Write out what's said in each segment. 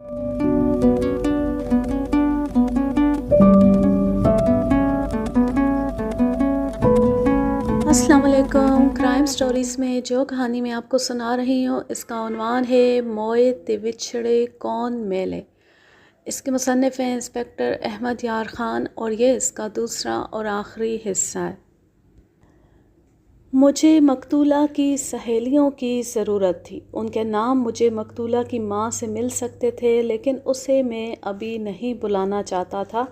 السلام علیکم۔ Crime stories میں جو کہانی میں آپ کو سنا رہی ہوں اس کا عنوان ہے موئے تے وچھڑے کون میلے۔ اس کے مصنف ہیں انسپکٹر احمد یار خان اور یہ اس کا دوسرا اور آخری حصہ ہے۔ مجھے مقتولہ کی سہیلیوں کی ضرورت تھی۔ ان کے نام مجھے مقتولہ کی ماں سے مل سکتے تھے لیکن اسے میں ابھی نہیں بلانا چاہتا تھا۔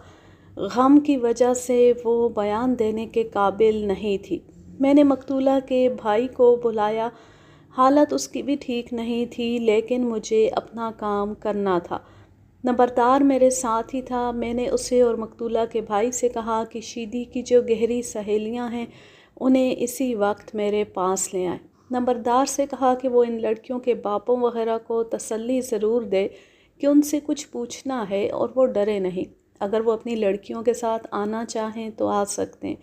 غم کی وجہ سے وہ بیان دینے کے قابل نہیں تھی۔ میں نے مقتولہ کے بھائی کو بلایا۔ حالت اس کی بھی ٹھیک نہیں تھی لیکن مجھے اپنا کام کرنا تھا۔ نمبردار میرے ساتھ ہی تھا۔ میں نے اسے اور مقتولہ کے بھائی سے کہا کہ شیدی کی جو گہری سہیلیاں ہیں انہیں اسی وقت میرے پاس لے آئیں۔ نمبردار سے کہا کہ وہ ان لڑکیوں کے باپوں وغیرہ کو تسلی ضرور دے کہ ان سے کچھ پوچھنا ہے اور وہ ڈرے نہیں۔ اگر وہ اپنی لڑکیوں کے ساتھ آنا چاہیں تو آ سکتے ہیں۔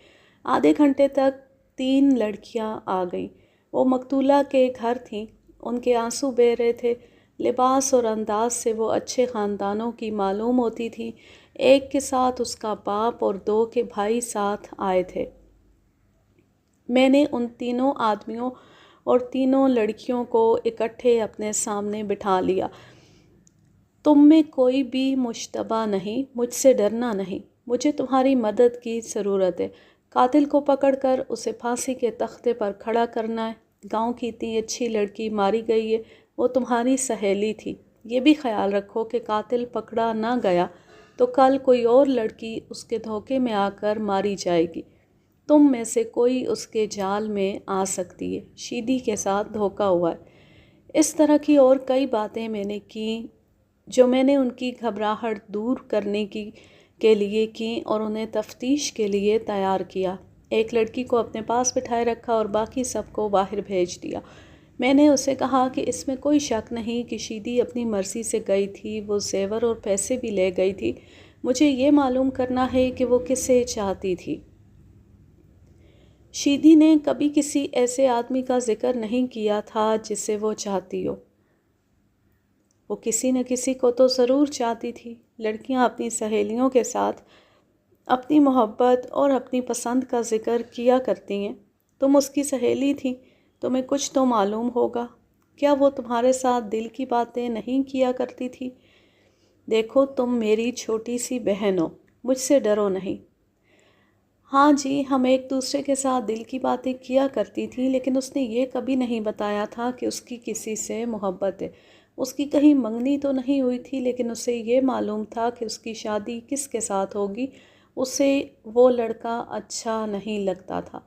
آدھے گھنٹے تک 3 لڑکیاں آ گئیں۔ وہ مقتولہ کے گھر تھیں۔ ان کے آنسو بہہ رہے تھے۔ لباس اور انداز سے وہ اچھے خاندانوں کی معلوم ہوتی تھیں۔ ایک کے ساتھ اس کا باپ اور 2 کے بھائی ساتھ آئے تھے۔ میں نے ان تینوں آدمیوں اور تینوں لڑکیوں کو اکٹھے اپنے سامنے بٹھا لیا۔ تم میں کوئی بھی مشتبہ نہیں، مجھ سے ڈرنا نہیں، مجھے تمہاری مدد کی ضرورت ہے۔ قاتل کو پکڑ کر اسے پھانسی کے تختے پر کھڑا کرنا ہے۔ گاؤں کی اتنی اچھی لڑکی ماری گئی ہے، وہ تمہاری سہیلی تھی۔ یہ بھی خیال رکھو کہ قاتل پکڑا نہ گیا تو کل کوئی اور لڑکی اس کے دھوکے میں آ کر ماری جائے گی۔ تم میں سے کوئی اس کے جال میں آ سکتی ہے۔ شیدی کے ساتھ دھوکا ہوا ہے۔ اس طرح کی اور کئی باتیں میں نے کیں جو میں نے ان کی گھبراہٹ دور کرنے کے لیے کیں اور انہیں تفتیش کے لیے تیار کیا۔ ایک لڑکی کو اپنے پاس بٹھائے رکھا اور باقی سب کو باہر بھیج دیا۔ میں نے اسے کہا کہ اس میں کوئی شک نہیں کہ شیدی اپنی مرضی سے گئی تھی، وہ زیور اور پیسے بھی لے گئی تھی۔ مجھے یہ معلوم کرنا ہے کہ وہ کسے چاہتی تھی۔ شیدی نے کبھی کسی ایسے آدمی کا ذکر نہیں کیا تھا جسے وہ چاہتی ہو۔ وہ کسی نہ کسی کو تو ضرور چاہتی تھی۔ لڑکیاں اپنی سہیلیوں کے ساتھ اپنی محبت اور اپنی پسند کا ذکر کیا کرتی ہیں۔ تم اس کی سہیلی تھی، تمہیں کچھ تو معلوم ہوگا۔ کیا وہ تمہارے ساتھ دل کی باتیں نہیں کیا کرتی تھی؟ دیکھو تم میری چھوٹی سی بہن ہو، مجھ سے ڈرو نہیں۔ ہاں جی، ہم ایک دوسرے کے ساتھ دل کی باتیں کیا کرتی تھیں لیکن اس نے یہ کبھی نہیں بتایا تھا کہ اس کی کسی سے محبت ہے۔ اس کی کہیں منگنی تو نہیں ہوئی تھی لیکن اسے یہ معلوم تھا کہ اس کی شادی کس کے ساتھ ہوگی۔ اسے وہ لڑکا اچھا نہیں لگتا تھا۔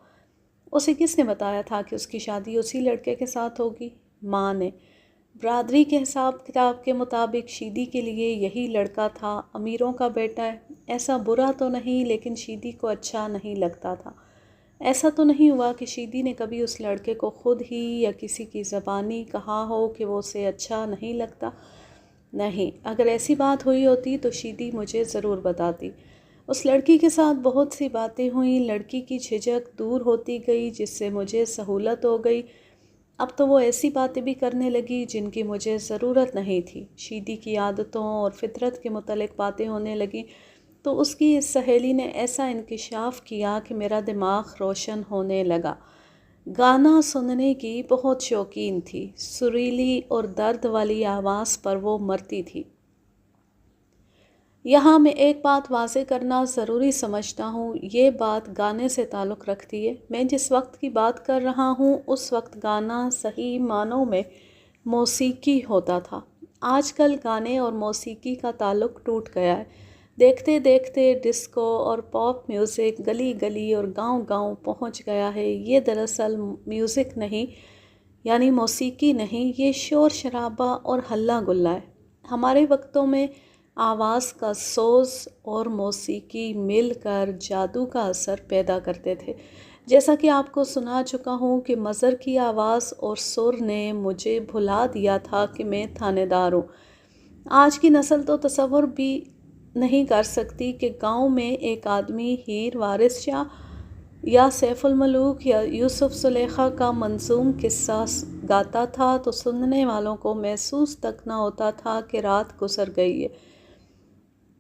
اسے کس نے بتایا تھا کہ اس کی شادی اسی لڑکے کے ساتھ ہوگی؟ ماں نے۔ برادری کے حساب کتاب کے مطابق شیدی کے لیے یہی لڑکا تھا۔ امیروں کا بیٹا ہے، ایسا برا تو نہیں لیکن شیدی کو اچھا نہیں لگتا تھا۔ ایسا تو نہیں ہوا کہ شیدی نے کبھی اس لڑکے کو خود ہی یا کسی کی زبانی کہا ہو کہ وہ اسے اچھا نہیں لگتا؟ نہیں، اگر ایسی بات ہوئی ہوتی تو شیدی مجھے ضرور بتاتی۔ اس لڑکی کے ساتھ بہت سی باتیں ہوئیں۔ لڑکی کی جھجک دور ہوتی گئی جس سے مجھے سہولت ہو گئی۔ اب تو وہ ایسی باتیں بھی کرنے لگی جن کی مجھے ضرورت نہیں تھی۔ شیدی کی عادتوں اور فطرت کے متعلق باتیں ہونے لگیں تو اس کی اس سہیلی نے ایسا انکشاف کیا کہ میرا دماغ روشن ہونے لگا۔ گانا سننے کی بہت شوقین تھی۔ سریلی اور درد والی آواز پر وہ مرتی تھی۔ یہاں میں ایک بات واضح کرنا ضروری سمجھتا ہوں۔ یہ بات گانے سے تعلق رکھتی ہے۔ میں جس وقت کی بات کر رہا ہوں اس وقت گانا صحیح معنوں میں موسیقی ہوتا تھا۔ آج کل گانے اور موسیقی کا تعلق ٹوٹ گیا ہے۔ دیکھتے دیکھتے ڈسکو اور پاپ میوزک گلی گلی اور گاؤں گاؤں پہنچ گیا ہے۔ یہ دراصل میوزک نہیں، یعنی موسیقی نہیں، یہ شور شرابہ اور ہلہ گلا ہے۔ ہمارے وقتوں میں آواز کا سوز اور موسیقی مل کر جادو کا اثر پیدا کرتے تھے۔ جیسا کہ آپ کو سنا چکا ہوں کہ مزر کی آواز اور سر نے مجھے بھلا دیا تھا کہ میں تھانے دار ہوں۔ آج کی نسل تو تصور بھی نہیں کر سکتی کہ گاؤں میں ایک آدمی ہیر وارث شاہ یا سیف الملوک یا یوسف زلیخا کا منظوم قصہ گاتا تھا تو سننے والوں کو محسوس تک نہ ہوتا تھا کہ رات گزر گئی ہے۔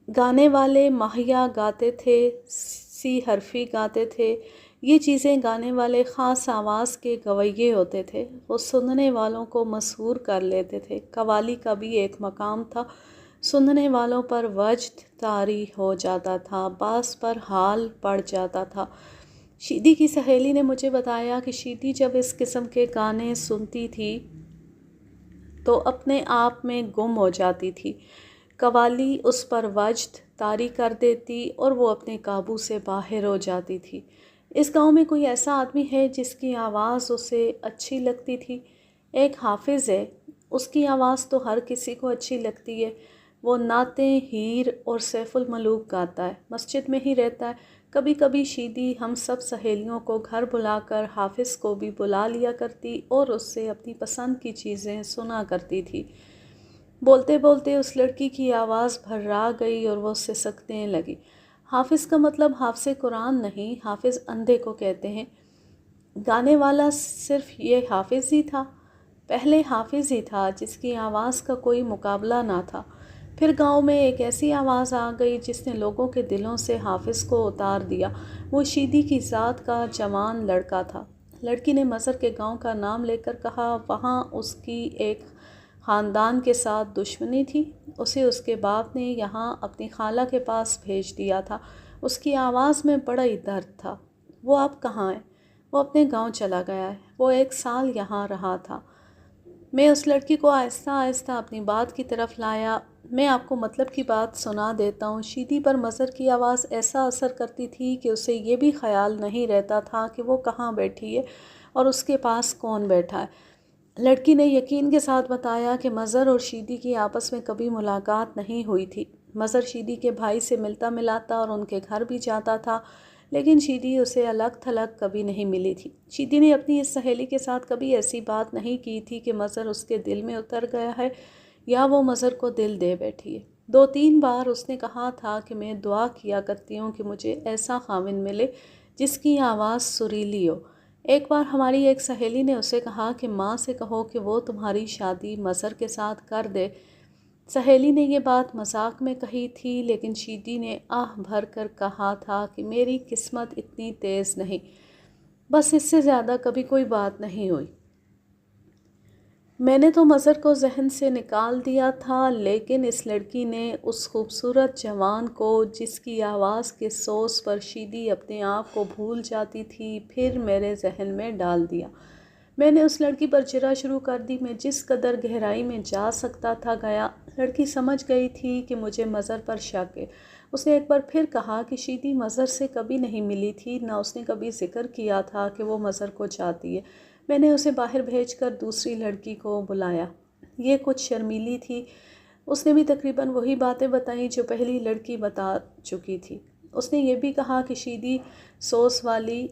گانے والے ماہیہ گاتے تھے، سی حرفی گاتے تھے، یہ چیزیں گانے والے خاص آواز کے گویے ہوتے تھے، وہ سننے والوں کو مسحور کر لیتے تھے۔ قوالی کا بھی ایک مقام تھا، سننے والوں پر وجد طاری ہو جاتا تھا، بعض پر حال پڑ جاتا تھا۔ شیدی کی سہیلی نے مجھے بتایا کہ شیدی جب اس قسم کے گانے سنتی تھی تو اپنے آپ میں گم ہو جاتی تھی، قوالی اس پر وجد طاری کر دیتی اور وہ اپنے قابو سے باہر ہو جاتی تھی۔ اس گاؤں میں کوئی ایسا آدمی ہے جس کی آواز اسے اچھی لگتی تھی؟ ایک حافظ ہے، اس کی آواز تو ہر کسی کو اچھی لگتی ہے، وہ نعتیں ہیر اور سیف الملوک گاتا ہے، مسجد میں ہی رہتا ہے۔ کبھی کبھی شیدی ہم سب سہیلیوں کو گھر بلا کر حافظ کو بھی بلا لیا کرتی اور اس سے اپنی پسند کی چیزیں سنا کرتی تھی۔ بولتے بولتے اس لڑکی کی آواز بھرا گئی اور وہ سسکنے لگی۔ حافظ کا مطلب حافظ قرآن نہیں، حافظ اندھے کو کہتے ہیں۔ گانے والا صرف یہ حافظ ہی تھا؟ پہلے حافظ ہی تھا جس کی آواز کا کوئی مقابلہ نہ تھا، پھر گاؤں میں ایک ایسی آواز آ گئی جس نے لوگوں کے دلوں سے حافظ کو اتار دیا۔ وہ شیدی کی ذات کا جوان لڑکا تھا۔ لڑکی نے مظہر کے گاؤں کا نام لے کر کہا، وہاں اس کی ایک خاندان کے ساتھ دشمنی تھی، اسے اس کے باپ نے یہاں اپنی خالہ کے پاس بھیج دیا تھا۔ اس کی آواز میں بڑا ہی درد تھا۔ وہ اب کہاں ہے؟ وہ اپنے گاؤں چلا گیا ہے، وہ 1 سال یہاں رہا تھا۔ میں اس لڑکی کو آہستہ آہستہ اپنی بات کی طرف لایا۔ میں آپ کو مطلب کی بات سنا دیتا ہوں۔ شیدی پر مظہر کی آواز ایسا اثر کرتی تھی کہ اسے یہ بھی خیال نہیں رہتا تھا کہ وہ کہاں بیٹھی ہے اور اس کے پاس کون بیٹھا ہے۔ لڑکی نے یقین کے ساتھ بتایا کہ مظہر اور شیدی کی آپس میں کبھی ملاقات نہیں ہوئی تھی۔ مظہر شیدی کے بھائی سے ملتا ملاتا اور ان کے گھر بھی جاتا تھا، لیکن شیدی اسے الگ تھلگ کبھی نہیں ملی تھی۔ شیدی نے اپنی اس سہیلی کے ساتھ کبھی ایسی بات نہیں کی تھی کہ مظہر اس کے دل میں اتر گیا ہے یا وہ مظہر کو دل دے بیٹھی ہے۔ 2-3 بار اس نے کہا تھا کہ میں دعا کیا کرتی ہوں کہ مجھے ایسا خاوند ملے جس کی آواز سریلی ہو۔ ایک بار ہماری ایک سہیلی نے اسے کہا کہ ماں سے کہو کہ وہ تمہاری شادی مظہر کے ساتھ کر دے۔ سہیلی نے یہ بات مذاق میں کہی تھی، لیکن شیدی نے آہ بھر کر کہا تھا کہ میری قسمت اتنی تیز نہیں، بس اس سے زیادہ کبھی کوئی بات نہیں ہوئی۔ میں نے تو مظہر کو ذہن سے نکال دیا تھا، لیکن اس لڑکی نے اس خوبصورت جوان کو جس کی آواز کے سوز پر شیدی اپنے آپ کو بھول جاتی تھی، پھر میرے ذہن میں ڈال دیا۔ میں نے اس لڑکی پر جرح شروع کر دی۔ میں جس قدر گہرائی میں جا سکتا تھا گیا۔ لڑکی سمجھ گئی تھی کہ مجھے مظہر پر شک ہے۔ اس نے ایک بار پھر کہا کہ شیدی مظہر سے کبھی نہیں ملی تھی، نہ اس نے کبھی ذکر کیا تھا کہ وہ مظہر کو چاہتی ہے۔ میں نے اسے باہر بھیج کر دوسری لڑکی کو بلایا۔ یہ کچھ شرمیلی تھی، اس نے بھی تقریباً وہی باتیں بتائیں جو پہلی لڑکی بتا چکی تھی۔ اس نے یہ بھی کہا کہ شیدی سوز والی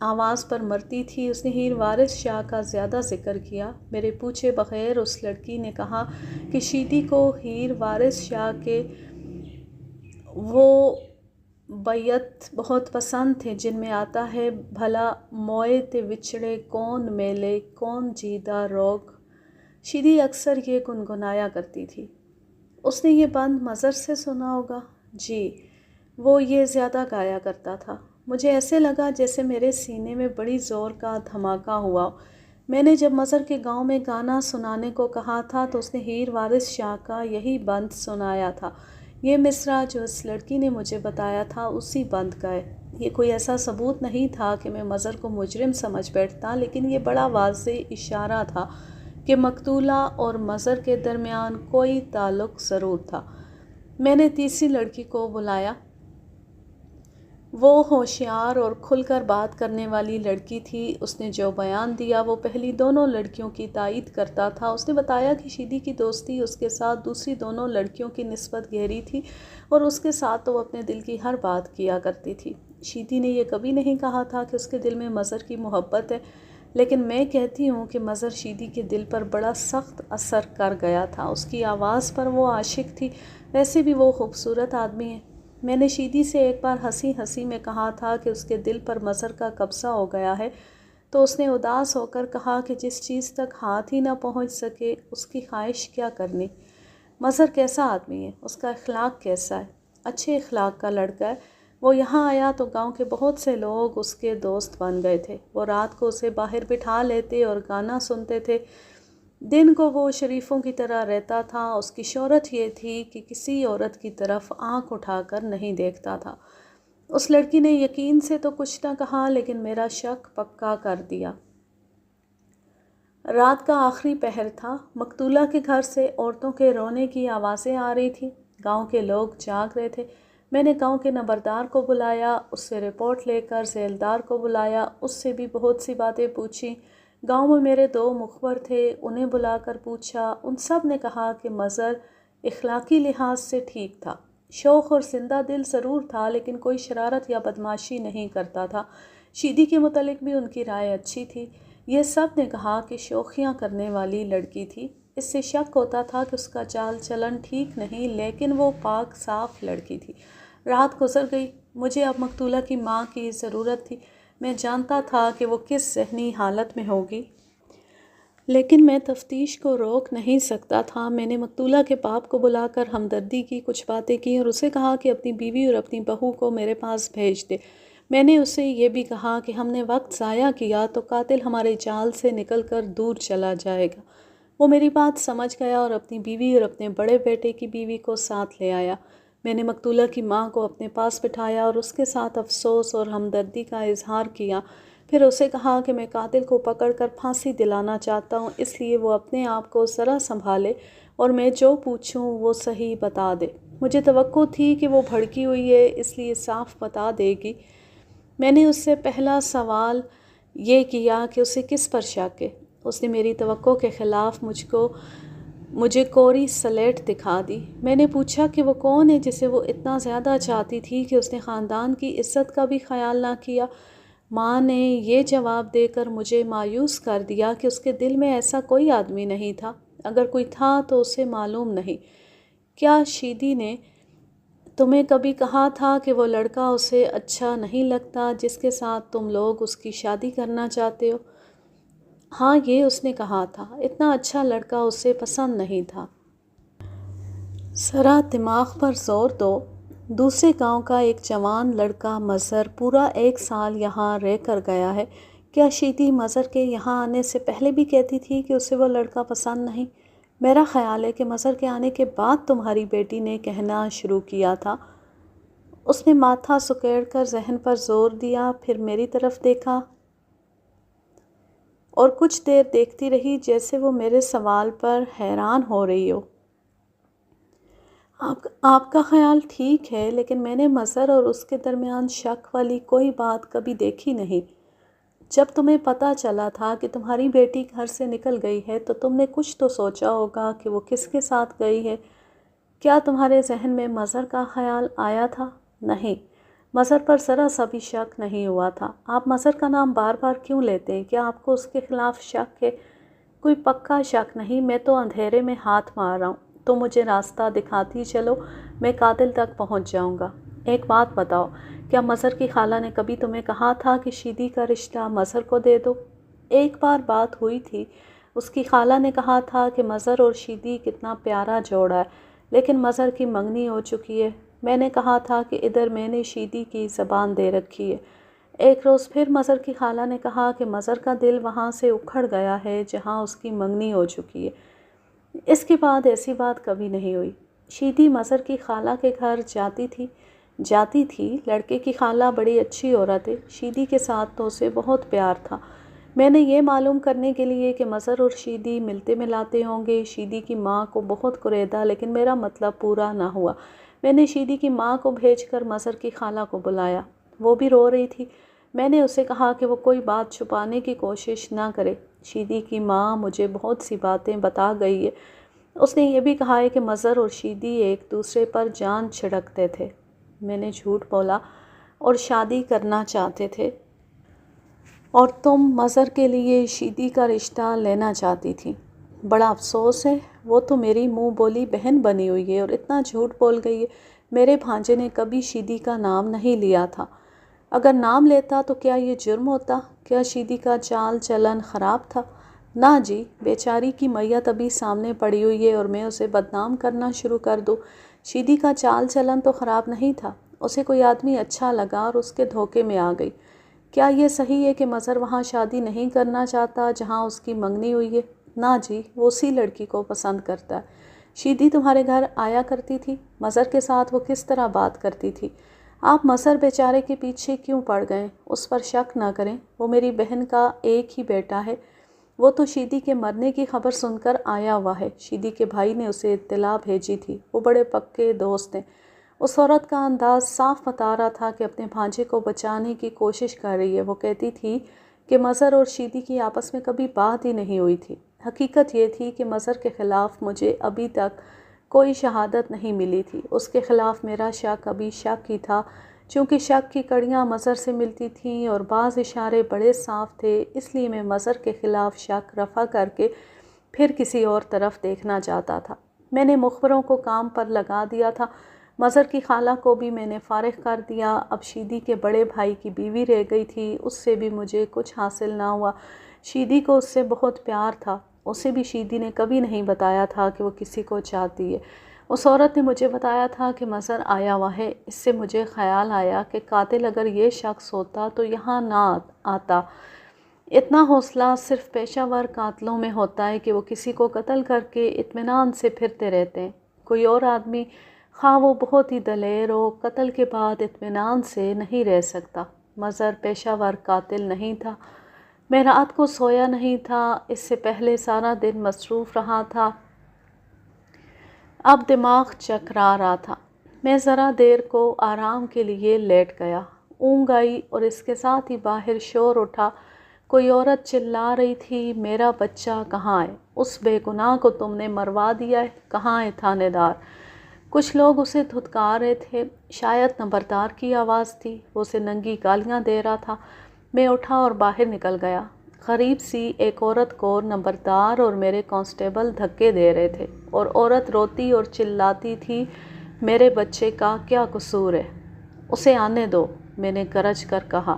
آواز پر مرتی تھی۔ اس نے ہیر وارث شاہ کا زیادہ ذکر کیا۔ میرے پوچھے بغیر اس لڑکی نے کہا کہ شیدی کو ہیر وارث شاہ کے وہ بیت بہت پسند تھے جن میں آتا ہے، بھلا موئے تے وچھڑے کون میلے، کون جیدہ روگ۔ شیدی اکثر یہ گنگنایا کرتی تھی۔ اس نے یہ بند مظہر سے سنا ہوگا؟ جی، وہ یہ زیادہ گایا کرتا تھا۔ مجھے ایسے لگا جیسے میرے سینے میں بڑی زور کا دھماکہ ہوا۔ میں نے جب مظہر کے گاؤں میں گانا سنانے کو کہا تھا تو اس نے ہیر وارث شاہ کا یہی بند سنایا تھا۔ یہ مصرع جو اس لڑکی نے مجھے بتایا تھا اسی بند کا ہے۔ یہ کوئی ایسا ثبوت نہیں تھا کہ میں مظہر کو مجرم سمجھ بیٹھتا، لیکن یہ بڑا واضح اشارہ تھا کہ مقتولہ اور مظہر کے درمیان کوئی تعلق ضرور تھا۔ میں نے تیسری لڑکی کو بلایا۔ وہ ہوشیار اور کھل کر بات کرنے والی لڑکی تھی۔ اس نے جو بیان دیا وہ پہلی دونوں لڑکیوں کی تائید کرتا تھا۔ اس نے بتایا کہ شیدی کی دوستی اس کے ساتھ دوسری دونوں لڑکیوں کی نسبت گہری تھی اور اس کے ساتھ تو وہ اپنے دل کی ہر بات کیا کرتی تھی۔ شیدی نے یہ کبھی نہیں کہا تھا کہ اس کے دل میں مظہر کی محبت ہے، لیکن میں کہتی ہوں کہ مظہر شیدی کے دل پر بڑا سخت اثر کر گیا تھا۔ اس کی آواز پر وہ عاشق تھی، ویسے بھی وہ خوبصورت آدمی ہے۔ میں نے شیدی سے ایک بار ہنسی ہنسی میں کہا تھا کہ اس کے دل پر مظہر کا قبضہ ہو گیا ہے، تو اس نے اداس ہو کر کہا کہ جس چیز تک ہاتھ ہی نہ پہنچ سکے اس کی خواہش کیا کرنی۔ مظہر کیسا آدمی ہے؟ اس کا اخلاق کیسا ہے؟ اچھے اخلاق کا لڑکا ہے۔ وہ یہاں آیا تو گاؤں کے بہت سے لوگ اس کے دوست بن گئے تھے۔ وہ رات کو اسے باہر بٹھا لیتے اور گانا سنتے تھے۔ دن کو وہ شریفوں کی طرح رہتا تھا۔ اس کی شہرت یہ تھی کہ کسی عورت کی طرف آنکھ اٹھا کر نہیں دیکھتا تھا۔ اس لڑکی نے یقین سے تو کچھ نہ کہا، لیکن میرا شک پکا کر دیا۔ رات کا آخری پہر تھا۔ مقتولہ کے گھر سے عورتوں کے رونے کی آوازیں آ رہی تھیں۔ گاؤں کے لوگ جاگ رہے تھے۔ میں نے گاؤں کے نمبردار کو بلایا، اس سے رپورٹ لے کر ذیلدار کو بلایا، اس سے بھی بہت سی باتیں پوچھیں۔ گاؤں میں میرے 2 مخبر تھے، انہیں بلا کر پوچھا۔ ان سب نے کہا کہ مظہر اخلاقی لحاظ سے ٹھیک تھا، شوخ اور زندہ دل ضرور تھا، لیکن کوئی شرارت یا بدمعاشی نہیں کرتا تھا۔ شیدی کے متعلق بھی ان کی رائے اچھی تھی۔ یہ سب نے کہا کہ شوخیاں کرنے والی لڑکی تھی، اس سے شک ہوتا تھا کہ اس کا چال چلن ٹھیک نہیں، لیکن وہ پاک صاف لڑکی تھی۔ رات گزر گئی۔ مجھے اب مقتولہ کی ماں کی ضرورت تھی۔ میں جانتا تھا کہ وہ کس ذہنی حالت میں ہوگی، لیکن میں تفتیش کو روک نہیں سکتا تھا۔ میں نے مقتولہ کے باپ کو بلا کر ہمدردی کی کچھ باتیں کی اور اسے کہا کہ اپنی بیوی اور اپنی بہو کو میرے پاس بھیج دے۔ میں نے اسے یہ بھی کہا کہ ہم نے وقت ضائع کیا تو قاتل ہمارے جال سے نکل کر دور چلا جائے گا۔ وہ میری بات سمجھ گیا اور اپنی بیوی اور اپنے بڑے بیٹے کی بیوی کو ساتھ لے آیا۔ میں نے مقتولہ کی ماں کو اپنے پاس بٹھایا اور اس کے ساتھ افسوس اور ہمدردی کا اظہار کیا۔ پھر اسے کہا کہ میں قاتل کو پکڑ کر پھانسی دلانا چاہتا ہوں، اس لیے وہ اپنے آپ کو ذرا سنبھالے اور میں جو پوچھوں وہ صحیح بتا دے۔ مجھے توقع تھی کہ وہ بھڑکی ہوئی ہے، اس لیے صاف بتا دے گی۔ میں نے اس سے پہلا سوال یہ کیا کہ اسے کس پر شک ہے۔ اس نے میری توقع کے خلاف مجھے کوری سلیٹ دکھا دی۔ میں نے پوچھا کہ وہ کون ہے جسے وہ اتنا زیادہ چاہتی تھی کہ اس نے خاندان کی عزت کا بھی خیال نہ کیا۔ ماں نے یہ جواب دے کر مجھے مایوس کر دیا کہ اس کے دل میں ایسا کوئی آدمی نہیں تھا، اگر کوئی تھا تو اسے معلوم نہیں۔ کیا شیدی نے تمہیں کبھی کہا تھا کہ وہ لڑکا اسے اچھا نہیں لگتا جس کے ساتھ تم لوگ اس کی شادی کرنا چاہتے ہو؟ ہاں، یہ اس نے کہا تھا۔ اتنا اچھا لڑکا اسے پسند نہیں تھا۔ ذرا دماغ پر زور دو۔ دوسرے گاؤں کا ایک جوان لڑکا مظہر پورا 1 سال یہاں رہ کر گیا ہے۔ کیا شیدی مظہر کے یہاں آنے سے پہلے بھی کہتی تھی کہ اسے وہ لڑکا پسند نہیں؟ میرا خیال ہے کہ مظہر کے آنے کے بعد تمہاری بیٹی نے کہنا شروع کیا تھا۔ اس نے ماتھا سکیڑ کر ذہن پر زور دیا، پھر میری طرف دیکھا اور کچھ دیر دیکھتی رہی جیسے وہ میرے سوال پر حیران ہو رہی ہو۔ آپ کا خیال ٹھیک ہے، لیکن میں نے مظہر اور اس کے درمیان شک والی کوئی بات کبھی دیکھی نہیں۔ جب تمہیں پتہ چلا تھا کہ تمہاری بیٹی گھر سے نکل گئی ہے تو تم نے کچھ تو سوچا ہوگا کہ وہ کس کے ساتھ گئی ہے۔ کیا تمہارے ذہن میں مظہر کا خیال آیا تھا؟ نہیں، مظہر پر ذرا سا بھی شک نہیں ہوا تھا۔ آپ مظہر کا نام بار بار کیوں لیتے ہیں؟ کیا آپ کو اس کے خلاف شک ہے؟ کوئی پکا شک نہیں، میں تو اندھیرے میں ہاتھ مار رہا ہوں۔ تم مجھے راستہ دکھاتی چلو، میں قاتل تک پہنچ جاؤں گا۔ ایک بات بتاؤ، کیا مظہر کی خالہ نے کبھی تمہیں کہا تھا کہ شیدی کا رشتہ مظہر کو دے دو؟ ایک بار بات ہوئی تھی، اس کی خالہ نے کہا تھا کہ مظہر اور شیدی کتنا پیارا جوڑا ہے، لیکن مظہر کی منگنی ہو چکی ہے۔ میں نے کہا تھا کہ ادھر میں نے شیدی کی زبان دے رکھی ہے۔ ایک روز پھر مظہر کی خالہ نے کہا کہ مظہر کا دل وہاں سے اکھڑ گیا ہے جہاں اس کی منگنی ہو چکی ہے۔ اس کے بعد ایسی بات کبھی نہیں ہوئی۔ شیدی مظہر کی خالہ کے گھر جاتی تھی۔ لڑکے کی خالہ بڑی اچھی عورت ہے، شیدی کے ساتھ تو اسے بہت پیار تھا۔ میں نے یہ معلوم کرنے کے لیے کہ مظہر اور شیدی ملتے ملاتے ہوں گے شیدی کی ماں کو بہت کریدا، لیکن میرا مطلب پورا نہ ہوا۔ میں نے شیدی کی ماں کو بھیج کر مظہر کی خالہ کو بلایا۔ وہ بھی رو رہی تھی۔ میں نے اسے کہا کہ وہ کوئی بات چھپانے کی کوشش نہ کرے۔ شیدی کی ماں مجھے بہت سی باتیں بتا گئی ہے۔ اس نے یہ بھی کہا ہے کہ مظہر اور شیدی ایک دوسرے پر جان چھڑکتے تھے۔ میں نے جھوٹ بولا اور شادی کرنا چاہتے تھے، اور تم مظہر کے لیے شیدی کا رشتہ لینا چاہتی تھی۔ بڑا افسوس ہے، وہ تو میری منہ بولی بہن بنی ہوئی ہے اور اتنا جھوٹ بول گئی ہے۔ میرے بھانجے نے کبھی شیدی کا نام نہیں لیا تھا۔ اگر نام لیتا تو کیا یہ جرم ہوتا؟ کیا شیدی کا چال چلن خراب تھا؟ نہ جی، بیچاری کی میت ابھی سامنے پڑی ہوئی ہے اور میں اسے بدنام کرنا شروع کر دوں۔ شیدی کا چال چلن تو خراب نہیں تھا، اسے کوئی آدمی اچھا لگا اور اس کے دھوکے میں آ گئی۔ کیا یہ صحیح ہے کہ مظہر وہاں شادی نہیں کرنا چاہتا جہاں اس کی منگنی ہوئی ہے؟ نہ جی، وہ اسی لڑکی کو پسند کرتا ہے۔ شیدی تمہارے گھر آیا کرتی تھی؟ مظہر کے ساتھ وہ کس طرح بات کرتی تھی؟ آپ مظہر بیچارے کے پیچھے کیوں پڑ گئے؟ اس پر شک نہ کریں، وہ میری بہن کا ایک ہی بیٹا ہے۔ وہ تو شیدی کے مرنے کی خبر سن کر آیا ہوا ہے۔ شیدی کے بھائی نے اسے اطلاع بھیجی تھی، وہ بڑے پکے دوست ہیں۔ اس عورت کا انداز صاف بتا رہا تھا کہ اپنے بھانجے کو بچانے کی کوشش کر رہی ہے۔ وہ کہتی تھی کہ مظہر اور شیدی کی آپس میں کبھی بات ہی نہیں ہوئی تھی۔ حقیقت یہ تھی کہ مظہر کے خلاف مجھے ابھی تک کوئی شہادت نہیں ملی تھی۔ اس کے خلاف میرا شک ابھی شک ہی تھا، چونکہ شک کی کڑیاں مظہر سے ملتی تھیں اور بعض اشارے بڑے صاف تھے، اس لیے میں مظہر کے خلاف شک رفع کر کے پھر کسی اور طرف دیکھنا چاہتا تھا۔ میں نے مخبروں کو کام پر لگا دیا تھا، مظہر کی خالہ کو بھی میں نے فارغ کر دیا۔ اب شیدی کے بڑے بھائی کی بیوی رہ گئی تھی، اس سے بھی مجھے کچھ حاصل نہ ہوا۔ شیدی کو اس سے بہت پیار تھا، اسے بھی شیدی نے کبھی نہیں بتایا تھا کہ وہ کسی کو چاہتی ہے۔ اس عورت نے مجھے بتایا تھا کہ مظہر آیا ہوا ہے۔ اس سے مجھے خیال آیا کہ قاتل اگر یہ شخص ہوتا تو یہاں نہ آتا۔ اتنا حوصلہ صرف پیشہ ور قاتلوں میں ہوتا ہے کہ وہ کسی کو قتل کر کے اطمینان سے پھرتے رہتے ہیں۔ کوئی اور آدمی خواہ وہ بہت ہی دلیر ہو، قتل کے بعد اطمینان سے نہیں رہ سکتا۔ مظہر پیشہ ور قاتل نہیں تھا۔ میں رات کو سویا نہیں تھا، اس سے پہلے سارا دن مصروف رہا تھا، اب دماغ چکرا رہا تھا۔ میں ذرا دیر کو آرام کے لیے لیٹ گیا، اونگ آئی اور اس کے ساتھ ہی باہر شور اٹھا۔ کوئی عورت چلا رہی تھی، میرا بچہ کہاں ہے؟ اس بے گناہ کو تم نے مروا دیا ہے، کہاں ہے تھانے دار؟ کچھ لوگ اسے دھتکار رہے تھے، شاید نمبردار کی آواز تھی، وہ اسے ننگی گالیاں دے رہا تھا۔ میں اٹھا اور باہر نکل گیا۔ غریب سی ایک عورت کو نمبردار اور میرے کانسٹیبل دھکے دے رہے تھے اور عورت روتی اور چلاتی تھی، میرے بچے کا کیا قصور ہے؟ اسے آنے دو، میں نے گرج کر کہا۔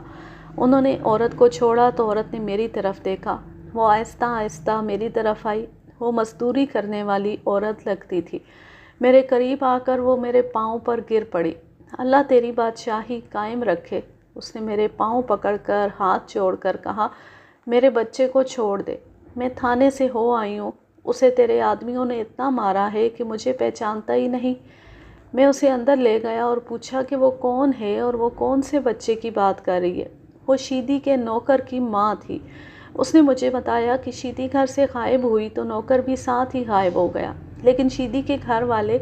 انہوں نے عورت کو چھوڑا تو عورت نے میری طرف دیکھا، وہ آہستہ آہستہ میری طرف آئی۔ وہ مزدوری کرنے والی عورت لگتی تھی۔ میرے قریب آ کر وہ میرے پاؤں پر گر پڑی۔ اللہ تیری بادشاہی قائم رکھے، اس نے میرے پاؤں پکڑ کر ہاتھ جوڑ کر کہا، میرے بچے کو چھوڑ دے، میں تھانے سے ہو آئی ہوں، اسے تیرے آدمیوں نے اتنا مارا ہے کہ مجھے پہچانتا ہی نہیں۔ میں اسے اندر لے گیا اور پوچھا کہ وہ کون ہے اور وہ کون سے بچے کی بات کر رہی ہے۔ وہ شیدی کے نوکر کی ماں تھی۔ اس نے مجھے بتایا کہ شیدی گھر سے غائب ہوئی تو نوکر بھی ساتھ ہی غائب ہو گیا، لیکن شیدی کے گھر والے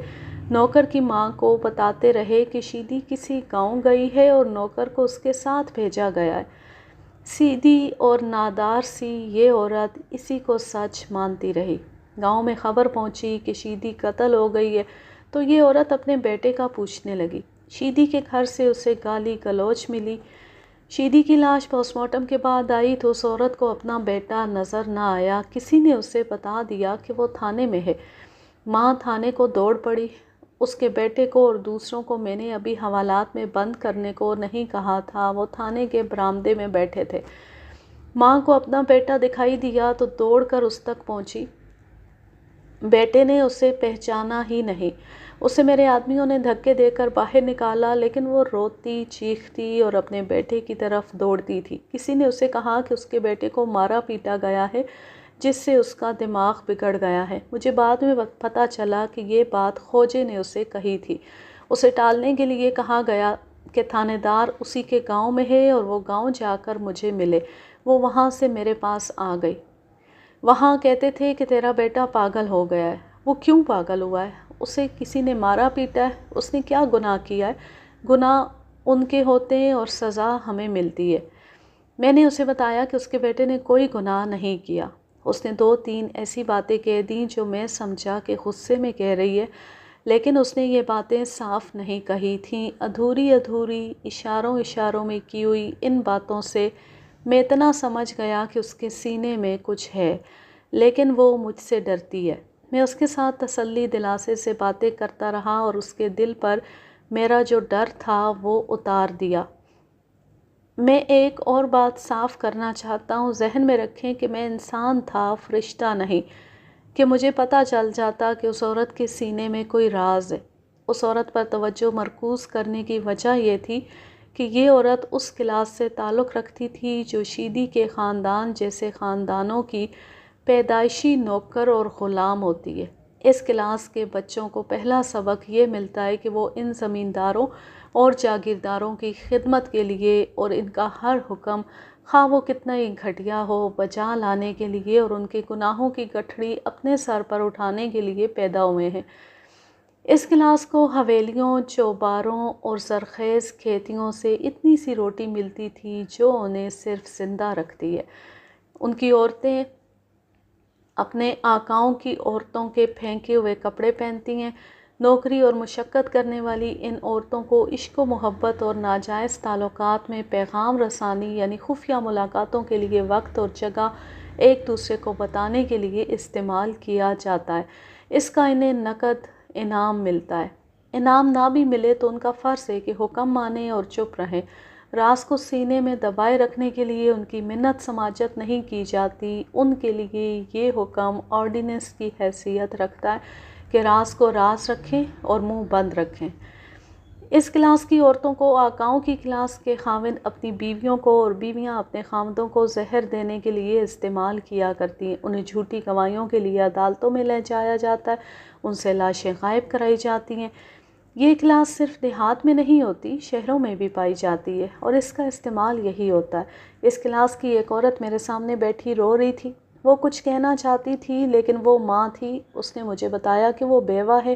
نوکر کی ماں کو بتاتے رہے کہ شیدی کسی گاؤں گئی ہے اور نوکر کو اس کے ساتھ بھیجا گیا ہے۔ سیدھی اور نادار سی یہ عورت اسی کو سچ مانتی رہی۔ گاؤں میں خبر پہنچی کہ شیدی قتل ہو گئی ہے تو یہ عورت اپنے بیٹے کا پوچھنے لگی۔ شیدی کے گھر سے اسے گالی گلوچ ملی۔ شیدی کی لاش پوسٹ مارٹم کے بعد آئی تو اس عورت کو اپنا بیٹا نظر نہ آیا۔ کسی نے اسے بتا دیا کہ وہ تھانے میں ہے۔ ماں تھانے کو دوڑ پڑی۔ اس کے بیٹے کو اور دوسروں کو میں نے ابھی حوالات میں بند کرنے کو نہیں کہا تھا، وہ تھانے کے برآمدے میں بیٹھے تھے۔ ماں کو اپنا بیٹا دکھائی دیا تو دوڑ کر اس تک پہنچی۔ بیٹے نے اسے پہچانا ہی نہیں۔ اسے میرے آدمیوں نے دھکے دے کر باہر نکالا، لیکن وہ روتی چیختی اور اپنے بیٹے کی طرف دوڑتی تھی۔ کسی نے اسے کہا کہ اس کے بیٹے کو مارا پیٹا گیا ہے جس سے اس کا دماغ بگڑ گیا ہے۔ مجھے بعد میں پتہ چلا کہ یہ بات خوجے نے اسے کہی تھی۔ اسے ٹالنے کے لیے کہا گیا کہ تھانے دار اسی کے گاؤں میں ہے اور وہ گاؤں جا کر مجھے ملے۔ وہ وہاں سے میرے پاس آ گئی۔ وہاں کہتے تھے کہ تیرا بیٹا پاگل ہو گیا ہے۔ وہ کیوں پاگل ہوا ہے؟ اسے کسی نے مارا پیٹا ہے؟ اس نے کیا گناہ کیا ہے؟ گناہ ان کے ہوتے ہیں اور سزا ہمیں ملتی ہے۔ میں نے اسے بتایا کہ اس کے بیٹے نے کوئی گناہ نہیں کیا۔ اس نے 2-3 ایسی باتیں کہہ دیں جو میں سمجھا کہ غصے میں کہہ رہی ہے، لیکن اس نے یہ باتیں صاف نہیں کہی تھیں، ادھوری ادھوری اشاروں اشاروں میں کی ہوئی۔ ان باتوں سے میں اتنا سمجھ گیا کہ اس کے سینے میں کچھ ہے، لیکن وہ مجھ سے ڈرتی ہے۔ میں اس کے ساتھ تسلی دلاسے سے باتیں کرتا رہا اور اس کے دل پر میرا جو ڈر تھا وہ اتار دیا۔ میں ایک اور بات صاف کرنا چاہتا ہوں، ذہن میں رکھیں کہ میں انسان تھا، فرشتہ نہیں، کہ مجھے پتہ چل جاتا کہ اس عورت کے سینے میں کوئی راز ہے۔ اس عورت پر توجہ مرکوز کرنے کی وجہ یہ تھی کہ یہ عورت اس کلاس سے تعلق رکھتی تھی جو شیدی کے خاندان جیسے خاندانوں کی پیدائشی نوکر اور غلام ہوتی ہے۔ اس کلاس کے بچوں کو پہلا سبق یہ ملتا ہے کہ وہ ان زمینداروں اور جاگیرداروں کی خدمت کے لیے اور ان کا ہر حکم خواہ وہ کتنا ہی گھٹیا ہو بجا لانے کے لیے اور ان کے گناہوں کی گٹھڑی اپنے سر پر اٹھانے کے لیے پیدا ہوئے ہیں۔ اس کلاس کو حویلیوں، چوباروں اور زرخیز کھیتیوں سے اتنی سی روٹی ملتی تھی جو انہیں صرف زندہ رکھتی ہے۔ ان کی عورتیں اپنے آقاؤں کی عورتوں کے پھینکے ہوئے کپڑے پہنتی ہیں۔ نوکری اور مشقت کرنے والی ان عورتوں کو عشق و محبت اور ناجائز تعلقات میں پیغام رسانی یعنی خفیہ ملاقاتوں کے لیے وقت اور جگہ ایک دوسرے کو بتانے کے لیے استعمال کیا جاتا ہے۔ اس کا انہیں نقد انعام ملتا ہے۔ انعام نہ بھی ملے تو ان کا فرض ہے کہ حکم مانیں اور چپ رہیں۔ راز کو سینے میں دبائے رکھنے کے لیے ان کی منت سماجت نہیں کی جاتی۔ ان کے لیے یہ حکم آرڈیننس کی حیثیت رکھتا ہے کہ راز کو راز رکھیں اور منہ بند رکھیں۔ اس کلاس کی عورتوں کو آقاؤں کی کلاس کے خاوند اپنی بیویوں کو اور بیویاں اپنے خاوندوں کو زہر دینے کے لیے استعمال کیا کرتی ہیں۔ انہیں جھوٹی گواہیوں کے لیے عدالتوں میں لے جایا جاتا ہے، ان سے لاشیں غائب کرائی جاتی ہیں۔ یہ کلاس صرف دیہات میں نہیں ہوتی، شہروں میں بھی پائی جاتی ہے اور اس کا استعمال یہی ہوتا ہے۔ اس کلاس کی ایک عورت میرے سامنے بیٹھی رو رہی تھی۔ وہ کچھ کہنا چاہتی تھی لیکن وہ ماں تھی۔ اس نے مجھے بتایا کہ وہ بیوہ ہے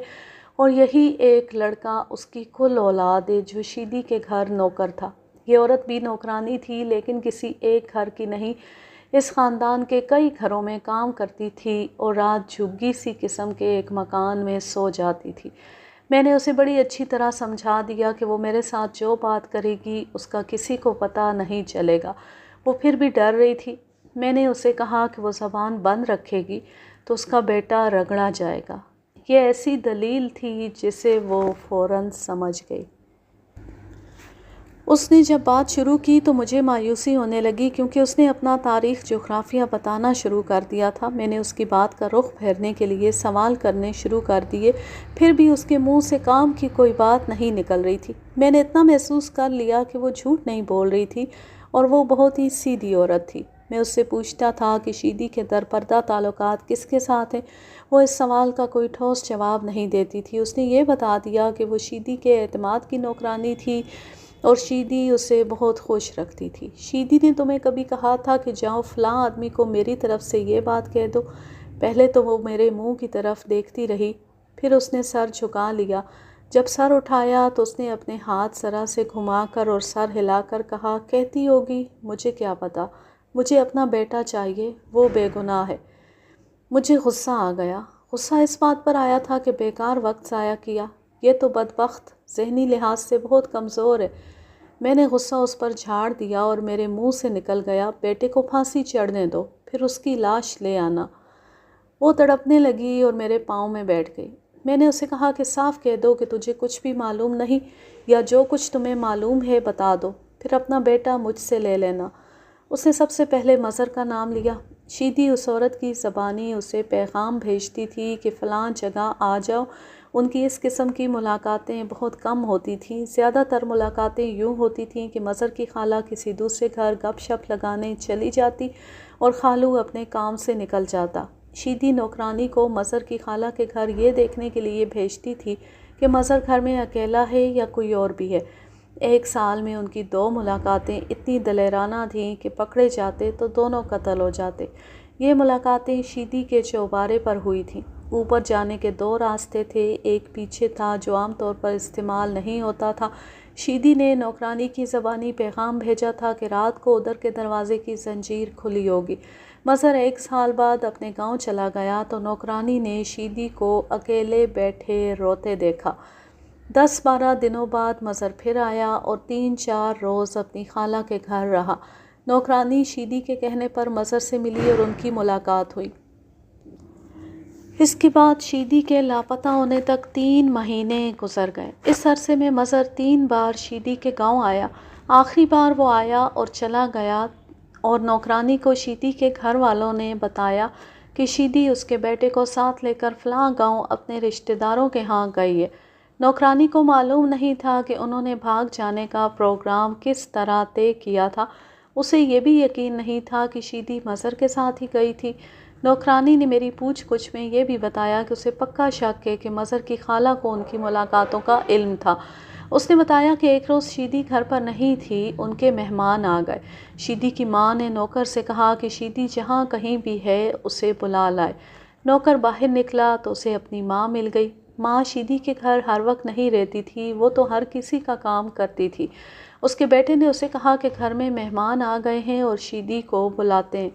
اور یہی ایک لڑکا اس کی کل اولاد ہے جو شیدی کے گھر نوکر تھا۔ یہ عورت بھی نوکرانی تھی لیکن کسی ایک گھر کی نہیں، اس خاندان کے کئی گھروں میں کام کرتی تھی اور رات جھگی سی قسم کے ایک مکان میں سو جاتی تھی۔ میں نے اسے بڑی اچھی طرح سمجھا دیا کہ وہ میرے ساتھ جو بات کرے گی اس کا کسی کو پتہ نہیں چلے گا۔ وہ پھر بھی ڈر رہی تھی۔ میں نے اسے کہا کہ وہ زبان بند رکھے گی تو اس کا بیٹا رگڑا جائے گا۔ یہ ایسی دلیل تھی جسے وہ فوراً سمجھ گئی۔ اس نے جب بات شروع کی تو مجھے مایوسی ہونے لگی کیونکہ اس نے اپنا تاریخ جغرافیہ بتانا شروع کر دیا تھا۔ میں نے اس کی بات کا رخ پھیرنے کے لیے سوال کرنے شروع کر دیے، پھر بھی اس کے منہ سے کام کی کوئی بات نہیں نکل رہی تھی۔ میں نے اتنا محسوس کر لیا کہ وہ جھوٹ نہیں بول رہی تھی اور وہ بہت ہی سیدھی عورت تھی۔ میں اس سے پوچھتا تھا کہ شیدی کے درپردہ تعلقات کس کے ساتھ ہیں۔ وہ اس سوال کا کوئی ٹھوس جواب نہیں دیتی تھی۔ اس نے یہ بتا دیا کہ وہ شیدی کے اعتماد کی نوکرانی تھی اور شیدی اسے بہت خوش رکھتی تھی۔ شیدی نے تمہیں کبھی کہا تھا کہ جاؤ فلاں آدمی کو میری طرف سے یہ بات کہہ دو؟ پہلے تو وہ میرے منہ کی طرف دیکھتی رہی، پھر اس نے سر جھکا لیا۔ جب سر اٹھایا تو اس نے اپنے ہاتھ ذرا سے گھما کر اور سر ہلا کر کہا، کہتی ہوگی، مجھے کیا پتا، مجھے اپنا بیٹا چاہیے، وہ بے گناہ ہے۔ مجھے غصہ آ گیا۔ غصہ اس بات پر آیا تھا کہ بیکار وقت ضائع کیا، یہ تو بدبخت ذہنی لحاظ سے بہت کمزور ہے۔ میں نے غصہ اس پر جھاڑ دیا اور میرے منہ سے نکل گیا، بیٹے کو پھانسی چڑھنے دو، پھر اس کی لاش لے آنا۔ وہ تڑپنے لگی اور میرے پاؤں میں بیٹھ گئی۔ میں نے اسے کہا کہ صاف کہہ دو کہ تجھے کچھ بھی معلوم نہیں، یا جو کچھ تمہیں معلوم ہے بتا دو، پھر اپنا بیٹا مجھ سے لے لینا۔ اس نے سب سے پہلے مظہر کا نام لیا۔ شیدی اس عورت کی زبانی اسے پیغام بھیجتی تھی کہ فلاں جگہ آ جاؤ۔ ان کی اس قسم کی ملاقاتیں بہت کم ہوتی تھیں۔ زیادہ تر ملاقاتیں یوں ہوتی تھیں کہ مظہر کی خالہ کسی دوسرے گھر گپ شپ لگانے چلی جاتی اور خالو اپنے کام سے نکل جاتا۔ شیدی نوکرانی کو مظہر کی خالہ کے گھر یہ دیکھنے کے لیے بھیجتی تھی کہ مظہر گھر میں اکیلا ہے یا کوئی اور بھی ہے۔ ایک سال میں ان کی 2 ملاقاتیں اتنی دلیرانہ تھیں کہ پکڑے جاتے تو دونوں قتل ہو جاتے۔ یہ ملاقاتیں شیدی کے چوبارے پر ہوئی تھیں۔ اوپر جانے کے 2 راستے تھے، ایک پیچھے تھا جو عام طور پر استعمال نہیں ہوتا تھا۔ شیدی نے نوکرانی کی زبانی پیغام بھیجا تھا کہ رات کو ادھر کے دروازے کی زنجیر کھلی ہوگی۔ مظہر 1 سال بعد اپنے گاؤں چلا گیا تو نوکرانی نے شیدی کو اکیلے بیٹھے روتے دیکھا۔ 10-12 دنوں بعد مظہر پھر آیا اور 3-4 روز اپنی خالہ کے گھر رہا۔ نوکرانی شیدی کے کہنے پر مظہر سے ملی اور ان کی ملاقات ہوئی۔ اس کے بعد شیدی کے لاپتہ ہونے تک 3 مہینے گزر گئے۔ اس عرصے میں مظہر 3 بار شیدی کے گاؤں آیا۔ آخری بار وہ آیا اور چلا گیا اور نوکرانی کو شیدی کے گھر والوں نے بتایا کہ شیدی اس کے بیٹے کو ساتھ لے کر فلاں گاؤں اپنے رشتہ داروں کے ہاں گئی ہے۔ نوکرانی کو معلوم نہیں تھا کہ انہوں نے بھاگ جانے کا پروگرام کس طرح طے کیا تھا۔ اسے یہ بھی یقین نہیں تھا کہ شیدی مظہر کے ساتھ ہی گئی تھی۔ نوکرانی نے میری پوچھ گچھ میں یہ بھی بتایا کہ اسے پکا شک ہے کہ مظہر کی خالہ کو ان کی ملاقاتوں کا علم تھا۔ اس نے بتایا کہ ایک روز شیدی گھر پر نہیں تھی، ان کے مہمان آ گئے۔ شیدی کی ماں نے نوکر سے کہا کہ شیدی جہاں کہیں بھی ہے اسے بلا لائے۔ نوکر باہر نکلا تو اسے اپنی ماں مل گئی۔ ماں شیدی کے گھر ہر وقت نہیں رہتی تھی، وہ تو ہر کسی کا کام کرتی تھی۔ اس کے بیٹے نے اسے کہا کہ گھر میں مہمان آ گئے ہیں اور شیدی کو بلاتے ہیں۔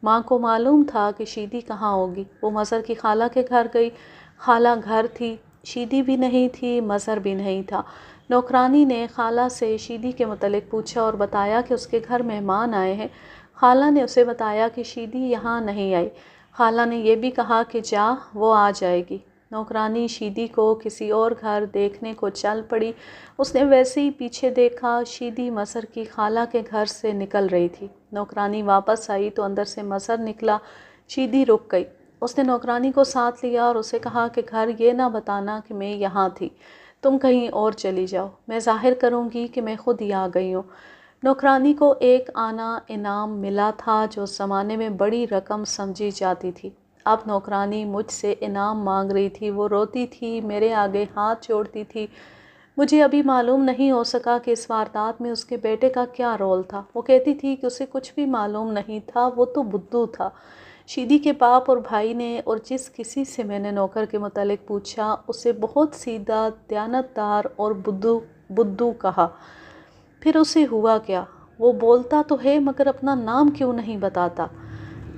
ماں کو معلوم تھا کہ شیدی کہاں ہوگی۔ وہ مظہر کی خالہ کے گھر گئی۔ خالہ گھر تھی، شیدی بھی نہیں تھی، مظہر بھی نہیں تھا۔ نوکرانی نے خالہ سے شیدی کے متعلق پوچھا اور بتایا کہ اس کے گھر مہمان آئے ہیں۔ خالہ نے اسے بتایا کہ شیدی یہاں نہیں آئی۔ خالہ نے یہ بھی کہا کہ جا، وہ آ جائے گی۔ نوکرانی شیدی کو کسی اور گھر دیکھنے کو چل پڑی۔ اس نے ویسے ہی پیچھے دیکھا، شیدی مظہر کی خالہ کے گھر سے نکل رہی تھی۔ نوکرانی واپس آئی تو اندر سے مظہر نکلا۔ شیدی رک گئی۔ اس نے نوکرانی کو ساتھ لیا اور اسے کہا کہ گھر یہ نہ بتانا کہ میں یہاں تھی، تم کہیں اور چلی جاؤ، میں ظاہر کروں گی کہ میں خود ہی آ گئی ہوں۔ نوکرانی کو ایک آنا انعام ملا تھا جو اس زمانے میں بڑی رقم سمجھی جاتی تھی۔ اب نوکرانی مجھ سے انعام مانگ رہی تھی، وہ روتی تھی، میرے آگے ہاتھ جوڑتی تھی۔ مجھے ابھی معلوم نہیں ہو سکا کہ اس واردات میں اس کے بیٹے کا کیا رول تھا۔ وہ کہتی تھی کہ اسے کچھ بھی معلوم نہیں تھا، وہ تو بدھو تھا۔ شیدی کے باپ اور بھائی نے اور جس کسی سے میں نے نوکر کے متعلق پوچھا اسے بہت سیدھا، دیانتدار اور بدھو کہا۔ پھر اسے ہوا کیا؟ وہ بولتا تو ہے مگر اپنا نام کیوں نہیں بتاتا؟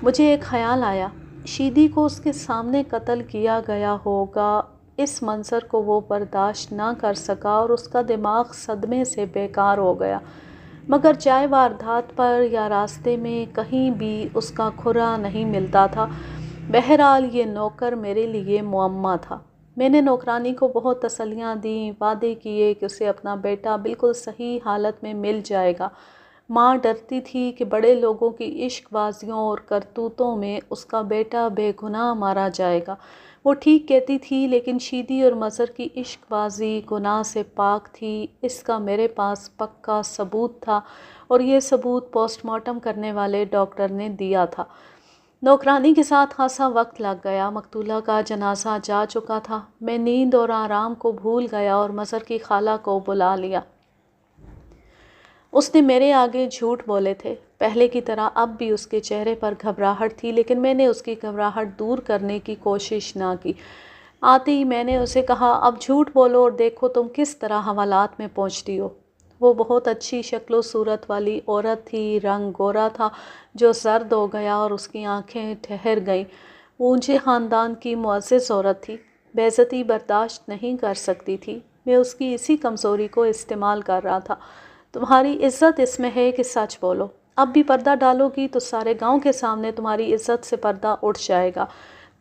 مجھے ایک خیال آیا، شیدی کو اس کے سامنے قتل کیا گیا ہوگا۔ اس منظر کو وہ برداشت نہ کر سکا اور اس کا دماغ صدمے سے بیکار ہو گیا، مگر جائے واردات پر یا راستے میں کہیں بھی اس کا کھرا نہیں ملتا تھا۔ بہرحال یہ نوکر میرے لیے معمہ تھا۔ میں نے نوکرانی کو بہت تسلیاں دیں، وعدے کیے کہ اسے اپنا بیٹا بالکل صحیح حالت میں مل جائے گا۔ ماں ڈرتی تھی کہ بڑے لوگوں کی عشق بازیوں اور کرتوتوں میں اس کا بیٹا بے گناہ مارا جائے گا۔ وہ ٹھیک کہتی تھی، لیکن شیدی اور مظہر کی عشق بازی گناہ سے پاک تھی، اس کا میرے پاس پکا ثبوت تھا، اور یہ ثبوت پوسٹ مارٹم کرنے والے ڈاکٹر نے دیا تھا۔ نوکرانی کے ساتھ خاصا وقت لگ گیا۔ مقتولہ کا جنازہ جا چکا تھا۔ میں نیند اور آرام کو بھول گیا اور مظہر کی خالہ کو بلا لیا۔ اس نے میرے آگے جھوٹ بولے تھے، پہلے کی طرح اب بھی اس کے چہرے پر گھبراہٹ تھی، لیکن میں نے اس کی گھبراہٹ دور کرنے کی کوشش نہ کی۔ آتے ہی میں نے اسے کہا، اب جھوٹ بولو اور دیکھو تم کس طرح حوالات میں پہنچتی ہو۔ وہ بہت اچھی شکل و صورت والی عورت تھی، رنگ گورا تھا جو زرد ہو گیا اور اس کی آنکھیں ٹھہر گئیں۔ وہ اونچے خاندان کی معزز عورت تھی، بے عزتی برداشت نہیں کر سکتی تھی۔ میں اس کی اسی کمزوری کو استعمال کر رہا تھا۔ تمہاری عزت اس میں ہے کہ سچ بولو۔ اب بھی پردہ ڈالو گی تو سارے گاؤں کے سامنے تمہاری عزت سے پردہ اٹھ جائے گا۔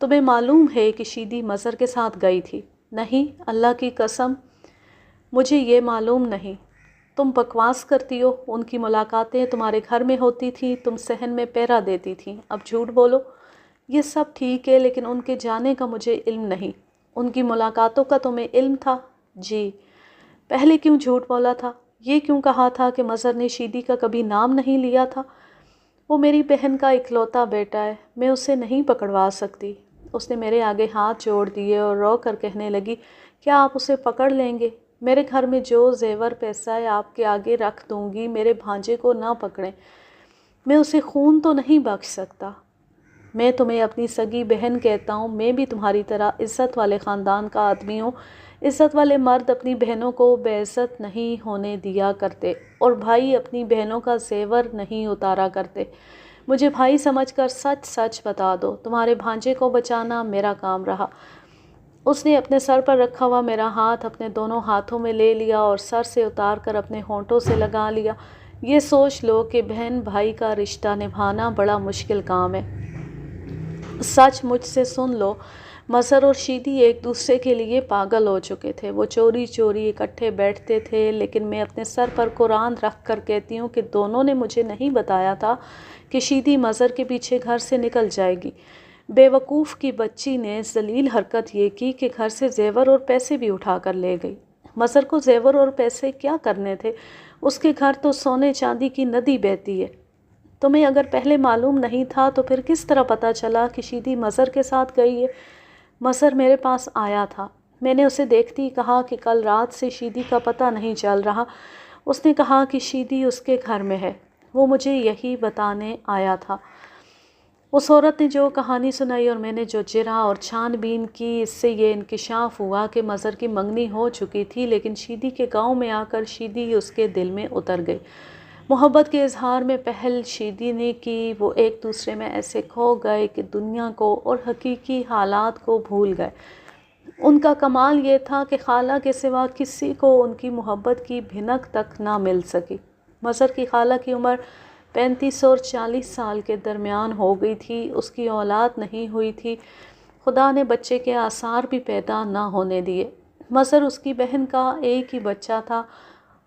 تمہیں معلوم ہے کہ شیدی مظہر کے ساتھ گئی تھی؟ نہیں، اللہ کی قسم مجھے یہ معلوم نہیں۔ تم بکواس کرتی ہو، ان کی ملاقاتیں تمہارے گھر میں ہوتی تھیں، تم صحن میں پہرا دیتی تھیں، اب جھوٹ بولو۔ یہ سب ٹھیک ہے، لیکن ان کے جانے کا مجھے علم نہیں۔ ان کی ملاقاتوں کا تمہیں علم تھا؟ جی۔ پہلے کیوں جھوٹ بولا تھا؟ یہ کیوں کہا تھا کہ مظہر نے شیدی کا کبھی نام نہیں لیا تھا؟ وہ میری بہن کا اکلوتا بیٹا ہے، میں اسے نہیں پکڑوا سکتی۔ اس نے میرے آگے ہاتھ جوڑ دیے اور رو کر کہنے لگی، کیا آپ اسے پکڑ لیں گے؟ میرے گھر میں جو زیور پیسہ ہے آپ کے آگے رکھ دوں گی، میرے بھانجے کو نہ پکڑیں۔ میں اسے خون تو نہیں بخش سکتا۔ میں تمہیں اپنی سگی بہن کہتا ہوں، میں بھی تمہاری طرح عزت والے خاندان کا آدمی ہوں۔ عزت والے مرد اپنی بہنوں کو بے عزت نہیں ہونے دیا کرتے، اور بھائی اپنی بہنوں کا زیور نہیں اتارا کرتے۔ مجھے بھائی سمجھ کر سچ سچ بتا دو، تمہارے بھانجے کو بچانا میرا کام رہا۔ اس نے اپنے سر پر رکھا ہوا میرا ہاتھ اپنے دونوں ہاتھوں میں لے لیا اور سر سے اتار کر اپنے ہونٹوں سے لگا لیا۔ یہ سوچ لو کہ بہن بھائی کا رشتہ نبھانا بڑا مشکل کام ہے۔ سچ مجھ سے سن لو، مظہر اور شیدی ایک دوسرے کے لیے پاگل ہو چکے تھے۔ وہ چوری چوری اکٹھے بیٹھتے تھے، لیکن میں اپنے سر پر قرآن رکھ کر کہتی ہوں کہ دونوں نے مجھے نہیں بتایا تھا کہ شیدی مظہر کے پیچھے گھر سے نکل جائے گی۔ بے وقوف کی بچی نے ذلیل حرکت یہ کی کہ گھر سے زیور اور پیسے بھی اٹھا کر لے گئی۔ مظہر کو زیور اور پیسے کیا کرنے تھے؟ اس کے گھر تو سونے چاندی کی ندی بہتی ہے۔ تمہیں اگر پہلے معلوم نہیں تھا تو پھر کس طرح پتہ چلا کہ شیدی مظہر کے ساتھ گئی ہے؟ مظہر میرے پاس آیا تھا۔ میں نے اسے دیکھتی کہا کہ کل رات سے شیدی کا پتہ نہیں چل رہا۔ اس نے کہا کہ شیدی اس کے گھر میں ہے۔ وہ مجھے یہی بتانے آیا تھا۔ اس عورت نے جو کہانی سنائی اور میں نے جو جرح اور چھان بین کی، اس سے یہ انکشاف ہوا کہ مظہر کی منگنی ہو چکی تھی، لیکن شیدی کے گاؤں میں آ کر شیدی اس کے دل میں اتر گئی۔ محبت کے اظہار میں پہل شیدی نے کی۔ وہ ایک دوسرے میں ایسے کھو گئے کہ دنیا کو اور حقیقی حالات کو بھول گئے۔ ان کا کمال یہ تھا کہ خالہ کے سوا کسی کو ان کی محبت کی بھنک تک نہ مل سکی۔ مظہر کی خالہ کی عمر 35 اور 40 سال کے درمیان ہو گئی تھی۔ اس کی اولاد نہیں ہوئی تھی۔ خدا نے بچے کے آثار بھی پیدا نہ ہونے دیے۔ مظہر اس کی بہن کا ایک ہی بچہ تھا۔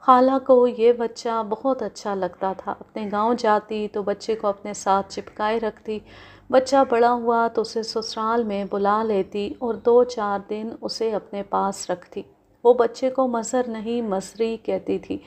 خالہ کو یہ بچہ بہت اچھا لگتا تھا۔ اپنے گاؤں جاتی تو بچے کو اپنے ساتھ چپکائے رکھتی۔ بچہ بڑا ہوا تو اسے سسرال میں بلا لیتی اور 2-4 دن اسے اپنے پاس رکھتی۔ وہ بچے کو مظہر نہیں مصری کہتی تھی۔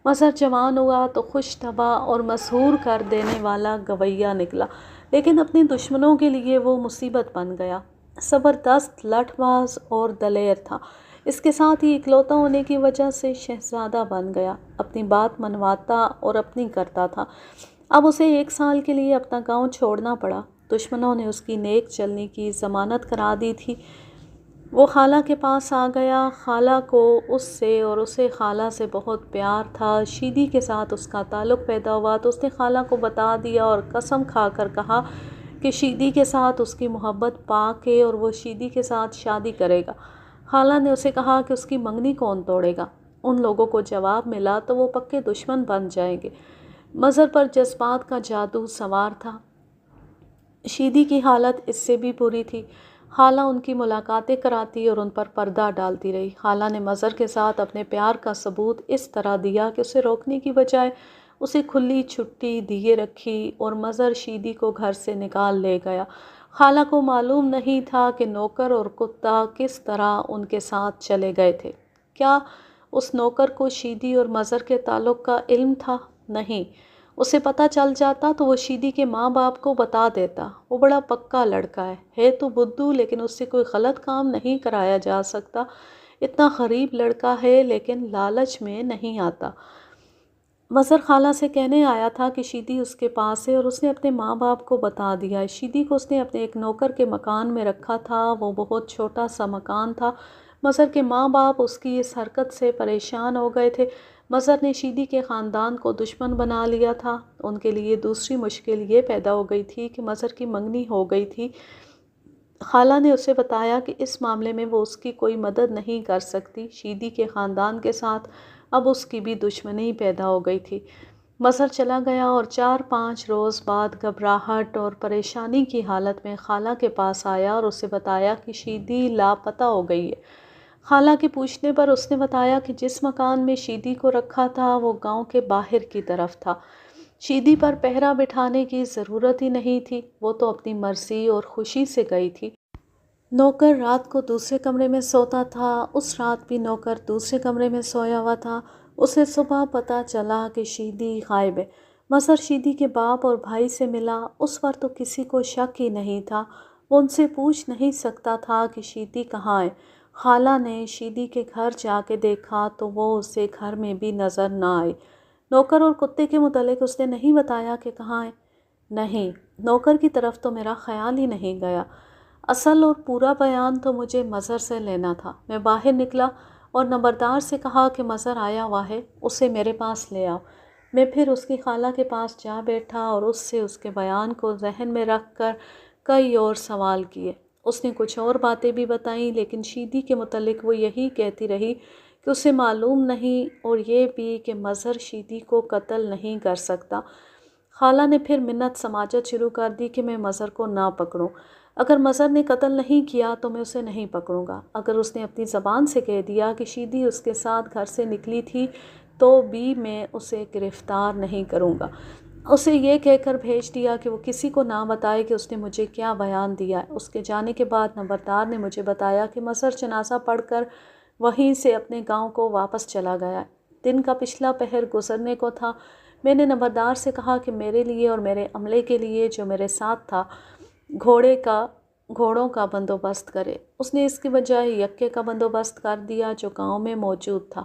مظہر جوان ہوا تو خوش طبع اور مسحور کر دینے والا گویّا نکلا، لیکن اپنے دشمنوں کے لیے وہ مصیبت بن گیا۔ زبردست لٹھ باز اور دلیر تھا۔ اس کے ساتھ ہی اکلوتا ہونے کی وجہ سے شہزادہ بن گیا۔ اپنی بات منواتا اور اپنی کرتا تھا۔ اب اسے 1 سال کے لیے اپنا گاؤں چھوڑنا پڑا۔ دشمنوں نے اس کی نیک چلنی کی ضمانت کرا دی تھی۔ وہ خالہ کے پاس آ گیا۔ خالہ کو اس سے اور اسے خالہ سے بہت پیار تھا۔ شیدی کے ساتھ اس کا تعلق پیدا ہوا تو اس نے خالہ کو بتا دیا اور قسم کھا کر کہا کہ شیدی کے ساتھ اس کی محبت پاک ہے اور وہ شیدی کے ساتھ شادی کرے گا۔ خالہ نے اسے کہا کہ اس کی منگنی کون توڑے گا؟ ان لوگوں کو جواب ملا تو وہ پکے دشمن بن جائیں گے۔ مظہر پر جذبات کا جادو سوار تھا۔ شیدی کی حالت اس سے بھی بری تھی۔ خالہ ان کی ملاقاتیں کراتی اور ان پر پردہ ڈالتی رہی۔ خالہ نے مظہر کے ساتھ اپنے پیار کا ثبوت اس طرح دیا کہ اسے روکنے کی بجائے اسے کھلی چھٹی دیے رکھی اور مظہر شیدی کو گھر سے نکال لے گیا۔ خالہ کو معلوم نہیں تھا کہ نوکر اور کتا کس طرح ان کے ساتھ چلے گئے تھے۔ کیا اس نوکر کو شیدی اور مظہر کے تعلق کا علم تھا؟ نہیں۔ اسے پتہ چل جاتا تو وہ شیدی کے ماں باپ کو بتا دیتا۔ وہ بڑا پکا لڑکا ہے تو بدھو، لیکن اس سے کوئی غلط کام نہیں کرایا جا سکتا۔ اتنا غریب لڑکا ہے لیکن لالچ میں نہیں آتا۔ مظہر خالہ سے کہنے آیا تھا کہ شیدی اس کے پاس ہے اور اس نے اپنے ماں باپ کو بتا دیا۔ شیدی کو اس نے اپنے ایک نوکر کے مکان میں رکھا تھا۔ وہ بہت چھوٹا سا مکان تھا۔ مظہر کے ماں باپ اس کی اس حرکت سے پریشان ہو گئے تھے۔ مظہر نے شیدی کے خاندان کو دشمن بنا لیا تھا۔ ان کے لیے دوسری مشکل یہ پیدا ہو گئی تھی کہ مظہر کی منگنی ہو گئی تھی۔ خالہ نے اسے بتایا کہ اس معاملے میں وہ اس کی کوئی مدد نہیں کر سکتی۔ شیدی کے خاندان کے ساتھ اب اس کی بھی دشمنی پیدا ہو گئی تھی۔ مظہر چلا گیا اور 4-5 روز بعد گھبراہٹ اور پریشانی کی حالت میں خالہ کے پاس آیا اور اسے بتایا کہ شیدی لاپتہ ہو گئی ہے۔ خالہ کے پوچھنے پر اس نے بتایا کہ جس مکان میں شیدی کو رکھا تھا وہ گاؤں کے باہر کی طرف تھا۔ شیدی پر پہرا بٹھانے کی ضرورت ہی نہیں تھی، وہ تو اپنی مرضی اور خوشی سے گئی تھی۔ نوکر رات کو دوسرے کمرے میں سوتا تھا۔ اس رات بھی نوکر دوسرے کمرے میں سویا ہوا تھا۔ اسے صبح پتہ چلا کہ شیدی غائب ہے۔ مظہر شیدی کے باپ اور بھائی سے ملا۔ اس وقت تو کسی کو شک ہی نہیں تھا۔ وہ ان سے پوچھ نہیں سکتا تھا کہ شیدی کہاں ہے۔ خالہ نے شیدی کے گھر جا کے دیکھا تو وہ اسے گھر میں بھی نظر نہ آئی۔ نوکر اور کتے کے متعلق اس نے نہیں بتایا کہ کہاں ہے؟ نہیں، نوکر کی طرف تو میرا خیال ہی نہیں گیا۔ اصل اور پورا بیان تو مجھے مظہر سے لینا تھا۔ میں باہر نکلا اور نمبردار سے کہا کہ مظہر آیا ہوا ہے، اسے میرے پاس لے آؤ۔ میں پھر اس کی خالہ کے پاس جا بیٹھا اور اس سے اس کے بیان کو ذہن میں رکھ کر کئی اور سوال کیے۔ اس نے کچھ اور باتیں بھی بتائیں، لیکن شیدی کے متعلق وہ یہی کہتی رہی کہ اسے معلوم نہیں، اور یہ بھی کہ مظہر شیدی کو قتل نہیں کر سکتا۔ خالہ نے پھر منت سماجت شروع کر دی کہ میں مظہر کو نہ پکڑوں۔ اگر مظہر نے قتل نہیں کیا تو میں اسے نہیں پکڑوں گا۔ اگر اس نے اپنی زبان سے کہہ دیا کہ شیدی اس کے ساتھ گھر سے نکلی تھی تو بھی میں اسے گرفتار نہیں کروں گا۔ اسے یہ کہہ کر بھیج دیا کہ وہ کسی کو نہ بتائے کہ اس نے مجھے کیا بیان دیا ہے۔ اس کے جانے کے بعد نمبردار نے مجھے بتایا کہ مظہر جنازہ پڑھ کر وہیں سے اپنے گاؤں کو واپس چلا گیا ہے۔ دن کا پچھلا پہر گزرنے کو تھا۔ میں نے نمبردار سے کہا کہ میرے لیے اور میرے عملے کے لیے جو میرے ساتھ تھا گھوڑوں کا بندوبست کرے۔ اس نے اس کی بجائے یکے کا بندوبست کر دیا جو گاؤں میں موجود تھا۔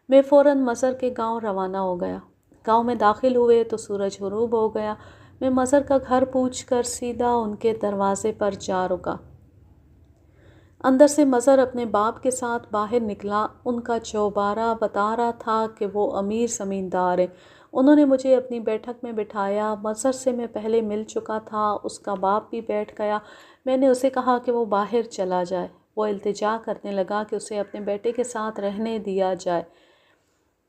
میں فوراً مظہر کے گاؤں روانہ ہو گیا۔ گاؤں میں داخل ہوئے تو سورج غروب ہو گیا۔ میں مظہر کا گھر پوچھ کر سیدھا ان کے دروازے پر جا رکا۔ اندر سے مظہر اپنے باپ کے ساتھ باہر نکلا۔ ان کا چوبارہ بتا رہا تھا کہ وہ امیر زمیندار ہیں۔ انہوں نے مجھے اپنی بیٹھک میں بٹھایا۔ مظہر سے میں پہلے مل چکا تھا۔ اس کا باپ بھی بیٹھ گیا۔ میں نے اسے کہا کہ وہ باہر چلا جائے۔ وہ التجا کرنے لگا کہ اسے اپنے بیٹے کے ساتھ رہنے دیا جائے۔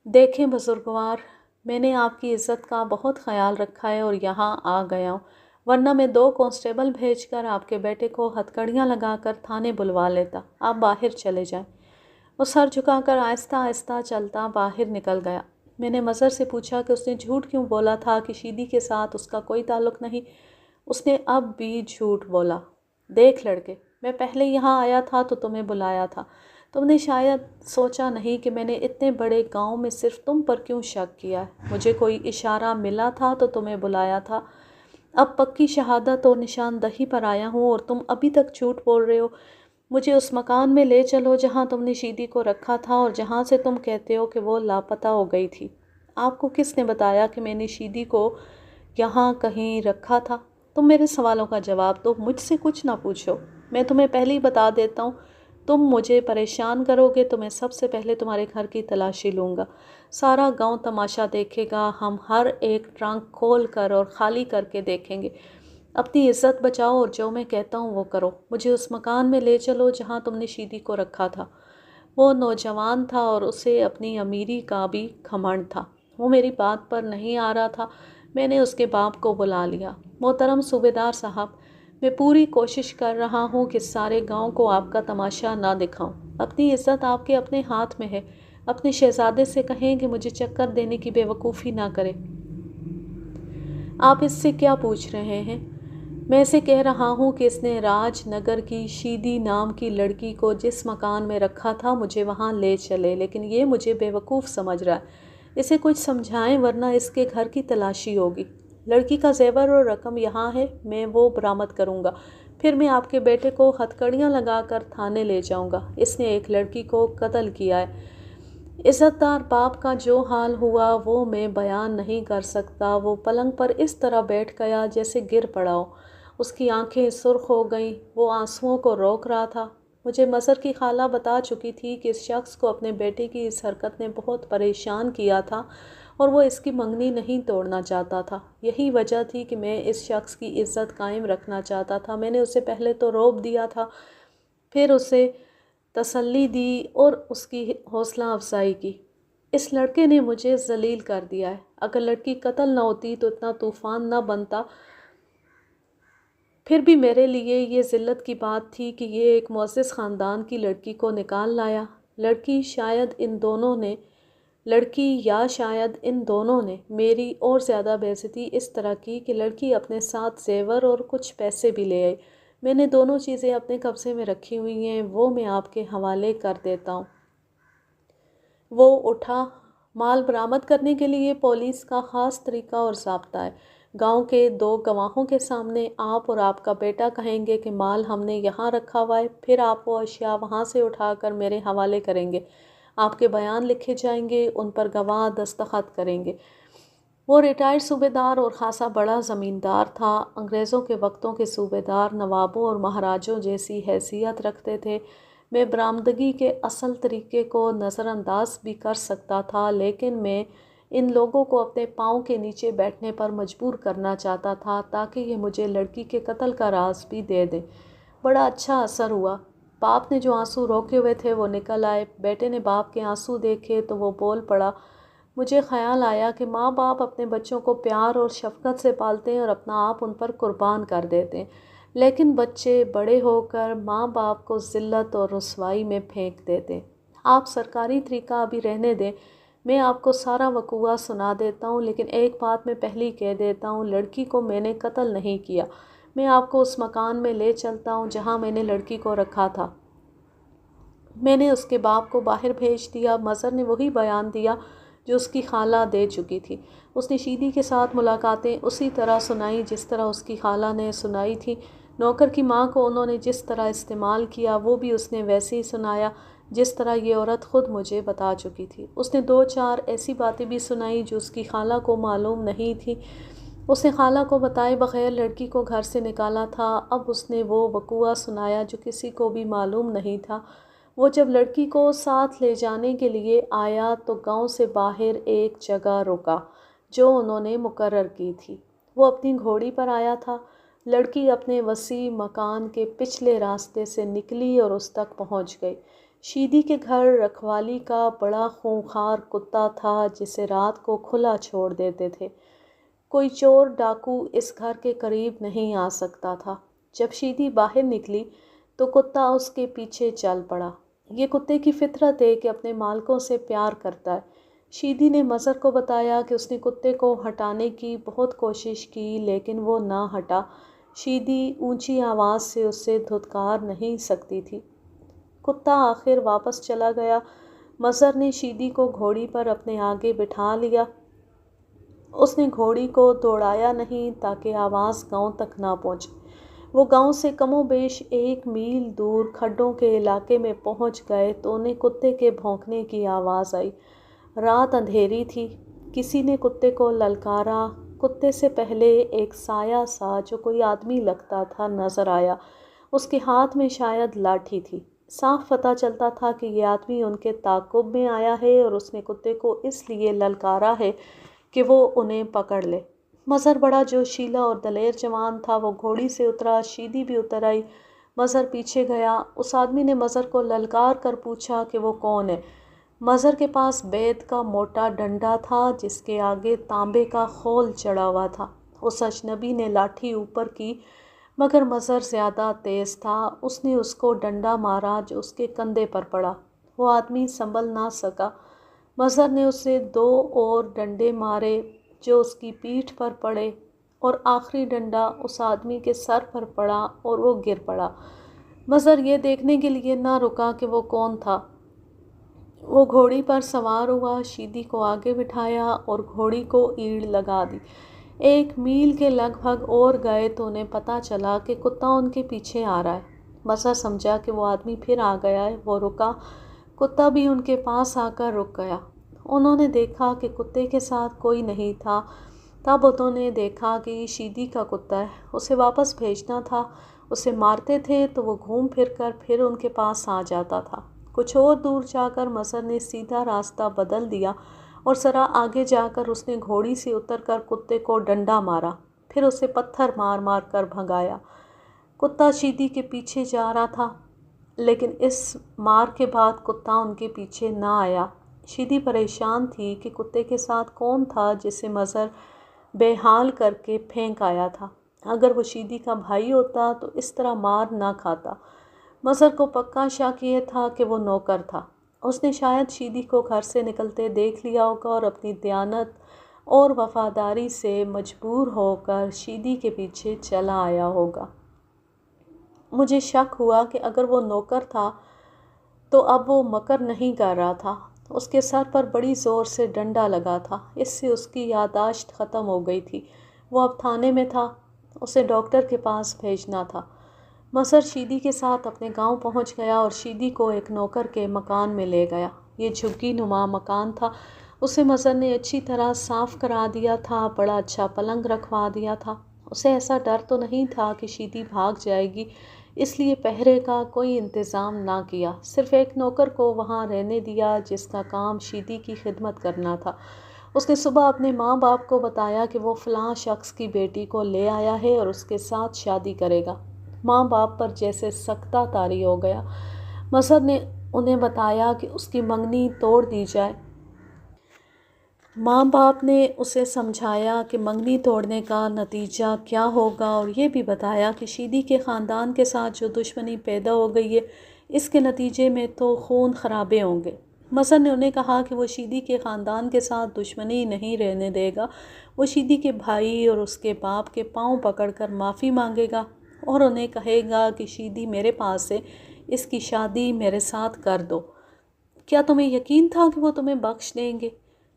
دیکھیں بزرگوار، میں نے آپ کی عزت کا بہت خیال رکھا ہے اور یہاں آ گیا ہوں، ورنہ میں 2 کانسٹیبل بھیج کر آپ کے بیٹے کو ہتھکڑیاں لگا کر تھانے بلوا لیتا۔ آپ باہر چلے جائیں۔ وہ سر جھکا کر آہستہ آہستہ چلتا باہر نکل گیا۔ میں نے مظہر سے پوچھا کہ اس نے جھوٹ کیوں بولا تھا کہ شیدی کے ساتھ اس کا کوئی تعلق نہیں۔ اس نے اب بھی جھوٹ بولا۔ دیکھ لڑکے، میں پہلے یہاں آیا تھا تو تمہیں بلایا تھا۔ تم نے شاید سوچا نہیں کہ میں نے اتنے بڑے گاؤں میں صرف تم پر کیوں شک کیا ہے۔ مجھے کوئی اشارہ ملا تھا تو تمہیں بلایا تھا۔ اب پکی شہادت اور نشاندہی پر آیا ہوں اور تم ابھی تک جھوٹ بول رہے ہو۔ مجھے اس مکان میں لے چلو جہاں تم نے شیدی کو رکھا تھا اور جہاں سے تم کہتے ہو کہ وہ لاپتہ ہو گئی تھی۔ آپ کو کس نے بتایا کہ میں نے شیدی کو یہاں کہیں رکھا تھا؟ تم میرے سوالوں کا جواب دو، مجھ سے کچھ نہ پوچھو۔ میں تمہیں پہلے ہی بتا دیتا ہوں، تم مجھے پریشان کرو گے تو میں سب سے پہلے تمہارے گھر کی تلاشی لوں گا۔ سارا گاؤں تماشا دیکھے گا۔ ہم ہر ایک ٹرنک کھول کر اور خالی کر کے دیکھیں گے۔ اپنی عزت بچاؤ اور جو میں کہتا ہوں وہ کرو۔ مجھے اس مکان میں لے چلو جہاں تم نے شیدی کو رکھا تھا۔ وہ نوجوان تھا اور اسے اپنی امیری کا بھی گھمنڈ تھا۔ وہ میری بات پر نہیں آ رہا تھا۔ میں نے اس کے باپ کو بلا لیا۔ محترم صوبیدار صاحب، میں پوری کوشش کر رہا ہوں کہ سارے گاؤں کو آپ کا تماشا نہ دکھاؤں۔ اپنی عزت آپ کے اپنے ہاتھ میں ہے۔ اپنے شہزادے سے کہیں کہ مجھے چکر دینے کی بے وقوفی نہ کرے۔ آپ اس سے کیا پوچھ رہے ہیں؟ میں اسے کہہ رہا ہوں کہ اس نے راج نگر کی شیدی نام کی لڑکی کو جس مکان میں رکھا تھا مجھے وہاں لے چلے، لیکن یہ مجھے بے وقوف سمجھ رہا ہے۔ اسے کچھ سمجھائیں ورنہ اس کے گھر کی تلاشی ہوگی۔ لڑکی کا زیور اور رقم یہاں ہے، میں وہ برآمد کروں گا۔ پھر میں آپ کے بیٹے کو ہتھکڑیاں لگا کر تھانے لے جاؤں گا۔ اس نے ایک لڑکی کو قتل کیا ہے۔ عزت دار باپ کا جو حال ہوا وہ میں بیان نہیں کر سکتا۔ وہ پلنگ پر اس طرح بیٹھ گیا جیسے گر پڑا ہو۔ اس کی آنکھیں سرخ ہو گئیں۔ وہ آنسوؤں کو روک رہا تھا۔ مجھے مظہر کی خالہ بتا چکی تھی کہ اس شخص کو اپنے بیٹے کی اس حرکت نے بہت پریشان کیا تھا اور وہ اس کی منگنی نہیں توڑنا چاہتا تھا۔ یہی وجہ تھی کہ میں اس شخص کی عزت قائم رکھنا چاہتا تھا۔ میں نے اسے پہلے تو روب دیا تھا، پھر اسے تسلی دی اور اس کی حوصلہ افزائی کی۔ اس لڑکے نے مجھے ذلیل کر دیا ہے۔ اگر لڑکی قتل نہ ہوتی تو اتنا طوفان نہ بنتا۔ پھر بھی میرے لیے یہ ذلت کی بات تھی کہ یہ ایک معزز خاندان کی لڑکی کو نکال لایا۔ لڑکی یا شاید ان دونوں نے میری اور زیادہ بے عزتی اس طرح کی کہ لڑکی اپنے ساتھ زیور اور کچھ پیسے بھی لے آئی۔ میں نے دونوں چیزیں اپنے قبضے میں رکھی ہوئی ہیں، وہ میں آپ کے حوالے کر دیتا ہوں۔ وہ اٹھا۔ مال برآمد کرنے کے لیے پولیس کا خاص طریقہ اور ضابطہ ہے۔ گاؤں کے 2 گواہوں کے سامنے آپ اور آپ کا بیٹا کہیں گے کہ مال ہم نے یہاں رکھا ہوا ہے، پھر آپ وہ اشیاء وہاں سے اٹھا کر میرے حوالے کریں گے۔ آپ کے بیان لکھے جائیں گے، ان پر گواہ دستخط کریں گے۔ وہ ریٹائرڈ صوبیدار اور خاصا بڑا زمیندار تھا۔ انگریزوں کے وقتوں کے صوبیدار نوابوں اور مہاراجوں جیسی حیثیت رکھتے تھے۔ میں برآمدگی کے اصل طریقے کو نظر انداز بھی کر سکتا تھا، لیکن میں ان لوگوں کو اپنے پاؤں کے نیچے بیٹھنے پر مجبور کرنا چاہتا تھا تاکہ یہ مجھے لڑکی کے قتل کا راز بھی دے دیں۔ بڑا اچھا اثر ہوا۔ باپ نے جو آنسو روکے ہوئے تھے وہ نکل آئے۔ بیٹے نے باپ کے آنسو دیکھے تو وہ بول پڑا۔ مجھے خیال آیا کہ ماں باپ اپنے بچوں کو پیار اور شفقت سے پالتے ہیں اور اپنا آپ ان پر قربان کر دیتے ہیں، لیکن بچے بڑے ہو کر ماں باپ کو ذلت اور رسوائی میں پھینک دیتے۔ آپ سرکاری طریقہ ابھی رہنے دیں، میں آپ کو سارا وقوعہ سنا دیتا ہوں، لیکن ایک بات میں پہلے کہہ دیتا ہوں، لڑکی کو میں نے قتل نہیں کیا۔ میں آپ کو اس مکان میں لے چلتا ہوں جہاں میں نے لڑکی کو رکھا تھا۔ میں نے اس کے باپ کو باہر بھیج دیا۔ مظہر نے وہی بیان دیا جو اس کی خالہ دے چکی تھی۔ اس نے شیدی کے ساتھ ملاقاتیں اسی طرح سنائی جس طرح اس کی خالہ نے سنائی تھی۔ نوکر کی ماں کو انہوں نے جس طرح استعمال کیا وہ بھی اس نے ویسے ہی سنایا جس طرح یہ عورت خود مجھے بتا چکی تھی۔ اس نے 2-4 ایسی باتیں بھی سنائی جو اس کی خالہ کو معلوم نہیں تھی۔ اس نے خالہ کو بتائے بغیر لڑکی کو گھر سے نکالا تھا۔ اب اس نے وہ وقوعہ سنایا جو کسی کو بھی معلوم نہیں تھا۔ وہ جب لڑکی کو ساتھ لے جانے کے لیے آیا تو گاؤں سے باہر ایک جگہ رکا جو انہوں نے مقرر کی تھی۔ وہ اپنی گھوڑی پر آیا تھا۔ لڑکی اپنے وسیع مکان کے پچھلے راستے سے نکلی اور اس تک پہنچ گئی۔ شیدی کے گھر رکھوالی کا بڑا خونخوار کتا تھا جسے رات کو کھلا چھوڑ دیتے تھے۔ کوئی چور ڈاکو اس گھر کے قریب نہیں آ سکتا تھا۔ جب شیدی باہر نکلی تو کتا اس کے پیچھے چل پڑا۔ یہ کتے کی فطرت ہے کہ اپنے مالکوں سے پیار کرتا ہے۔ شیدی نے مظہر کو بتایا کہ اس نے کتے کو ہٹانے کی بہت کوشش کی لیکن وہ نہ ہٹا۔ شیدی اونچی آواز سے اسے دھتکار نہیں سکتی تھی۔ کتا آخر واپس چلا گیا۔ مظہر نے شیدی کو گھوڑی پر اپنے آگے بٹھا لیا۔ اس نے گھوڑی کو دوڑایا نہیں تاکہ آواز گاؤں تک نہ پہنچے۔ وہ گاؤں سے کم و بیش 1 میل دور کھڈوں کے علاقے میں پہنچ گئے تو انہیں کتے کے بھونکنے کی آواز آئی۔ رات اندھیری تھی۔ کسی نے کتے کو للکارا۔ کتے سے پہلے ایک سایہ سا جو کوئی آدمی لگتا تھا نظر آیا۔ اس کے ہاتھ میں شاید لاٹھی تھی۔ صاف پتہ چلتا تھا کہ یہ آدمی ان کے تعاقب میں آیا ہے اور اس نے کتے کو اس لیے للکارا ہے کہ وہ انہیں پکڑ لے۔ مظہر بڑا جوشیلا اور دلیر جوان تھا۔ وہ گھوڑی سے اترا، شیدی بھی اتر آئی۔ مظہر پیچھے گیا۔ اس آدمی نے مظہر کو للکار کر پوچھا کہ وہ کون ہے۔ مظہر کے پاس بیت کا موٹا ڈنڈا تھا جس کے آگے تانبے کا خول چڑھا ہوا تھا۔ اس اجنبی نے لاٹھی اوپر کی مگر مظہر زیادہ تیز تھا۔ اس نے اس کو ڈنڈا مارا جو اس کے کندھے پر پڑا۔ وہ آدمی سنبھل نہ سکا۔ مظہر نے اسے 2 اور ڈنڈے مارے جو اس کی پیٹھ پر پڑے اور آخری ڈنڈا اس آدمی کے سر پر پڑا اور وہ گر پڑا۔ مظہر یہ دیکھنے کے لیے نہ رکا کہ وہ کون تھا۔ وہ گھوڑی پر سوار ہوا، شیدی کو آگے بٹھایا اور گھوڑی کو ایڑ لگا دی۔ 1 میل کے لگ بھگ اور گئے تو انہیں پتہ چلا کہ کتا ان کے پیچھے آ رہا ہے۔ مظہر سمجھا کہ وہ آدمی پھر آ گیا ہے۔ وہ رکا۔ کتا بھی ان کے پاس آ کر رک گیا۔ انہوں نے دیکھا کہ کتے کے ساتھ کوئی نہیں تھا۔ تب انہوں نے دیکھا کہ یہ شیدی کا کتا ہے۔ اسے واپس بھیجنا تھا۔ اسے مارتے تھے تو وہ گھوم پھر کر پھر ان کے پاس آ جاتا تھا۔ کچھ اور دور جا کر مظہر نے سیدھا راستہ بدل دیا اور ذرا آگے جا کر اس نے گھوڑی سے اتر کر کتے کو ڈنڈا مارا، پھر اسے پتھر مار مار کر بھگایا۔ کتا شیدی کے پیچھے جا رہا تھا لیکن اس مار کے بعد کتا ان کے پیچھے نہ آیا۔ شیدی پریشان تھی کہ کتے کے ساتھ کون تھا جسے مظہر بے حال کر کے پھینک آیا تھا۔ اگر وہ شیدی کا بھائی ہوتا تو اس طرح مار نہ کھاتا۔ مظہر کو پکا شک یہ تھا کہ وہ نوکر تھا۔ اس نے شاید شیدی کو گھر سے نکلتے دیکھ لیا ہوگا اور اپنی دیانت اور وفاداری سے مجبور ہو کر شیدی کے پیچھے چلا آیا ہوگا۔ مجھے شک ہوا کہ اگر وہ نوکر تھا تو اب وہ مکر نہیں کر رہا تھا۔ اس کے سر پر بڑی زور سے ڈنڈا لگا تھا۔ اس سے اس کی یادداشت ختم ہو گئی تھی۔ وہ اب تھانے میں تھا۔ اسے ڈاکٹر کے پاس بھیجنا تھا۔ مظہر شیدی کے ساتھ اپنے گاؤں پہنچ گیا اور شیدی کو ایک نوکر کے مکان میں لے گیا۔ یہ جھگی نما مکان تھا۔ اسے مظہر نے اچھی طرح صاف کرا دیا تھا، بڑا اچھا پلنگ رکھوا دیا تھا۔ اسے ایسا ڈر تو نہیں تھا کہ شیدی بھاگ جائے گی، اس لیے پہرے کا کوئی انتظام نہ کیا۔ صرف ایک نوکر کو وہاں رہنے دیا جس کا کام شیدی کی خدمت کرنا تھا۔ اس نے صبح اپنے ماں باپ کو بتایا کہ وہ فلاں شخص کی بیٹی کو لے آیا ہے اور اس کے ساتھ شادی کرے گا۔ ماں باپ پر جیسے سکتہ طاری ہو گیا۔ مظہر نے انہیں بتایا کہ اس کی منگنی توڑ دی جائے۔ ماں باپ نے اسے سمجھایا کہ منگنی توڑنے کا نتیجہ کیا ہوگا، اور یہ بھی بتایا کہ شیدی کے خاندان کے ساتھ جو دشمنی پیدا ہو گئی ہے اس کے نتیجے میں تو خون خرابے ہوں گے۔ مظہر نے انہیں کہا کہ وہ شیدی کے خاندان کے ساتھ دشمنی نہیں رہنے دے گا، وہ شیدی کے بھائی اور اس کے باپ کے پاؤں پکڑ کر معافی مانگے گا اور انہیں کہے گا کہ شیدی میرے پاس ہے، اس کی شادی میرے ساتھ کر دو۔ کیا تمہیں یقین تھا کہ وہ تمہیں بخش دیں گے؟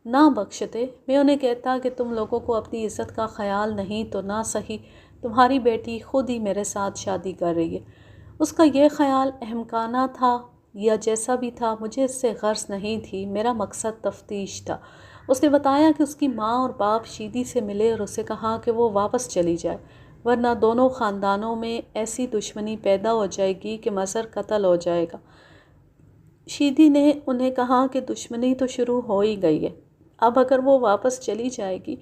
نہ بخشتے۔ میں انہیں کہتا کہ تم لوگوں کو اپنی عزت کا خیال نہیں تو نہ صحیح، تمہاری بیٹی خود ہی میرے ساتھ شادی کر رہی ہے۔ اس کا یہ خیال احمقانہ تھا یا جیسا بھی تھا، مجھے اس سے غرض نہیں تھی، میرا مقصد تفتیش تھا۔ اس نے بتایا کہ اس کی ماں اور باپ شیدی سے ملے اور اسے کہا کہ وہ واپس چلی جائے، ورنہ دونوں خاندانوں میں ایسی دشمنی پیدا ہو جائے گی کہ مظہر قتل ہو جائے گا۔ شیدی نے انہیں کہا کہ دشمنی تو شروع ہو ہی گئی ہے، اب اگر وہ واپس چلی جائے گی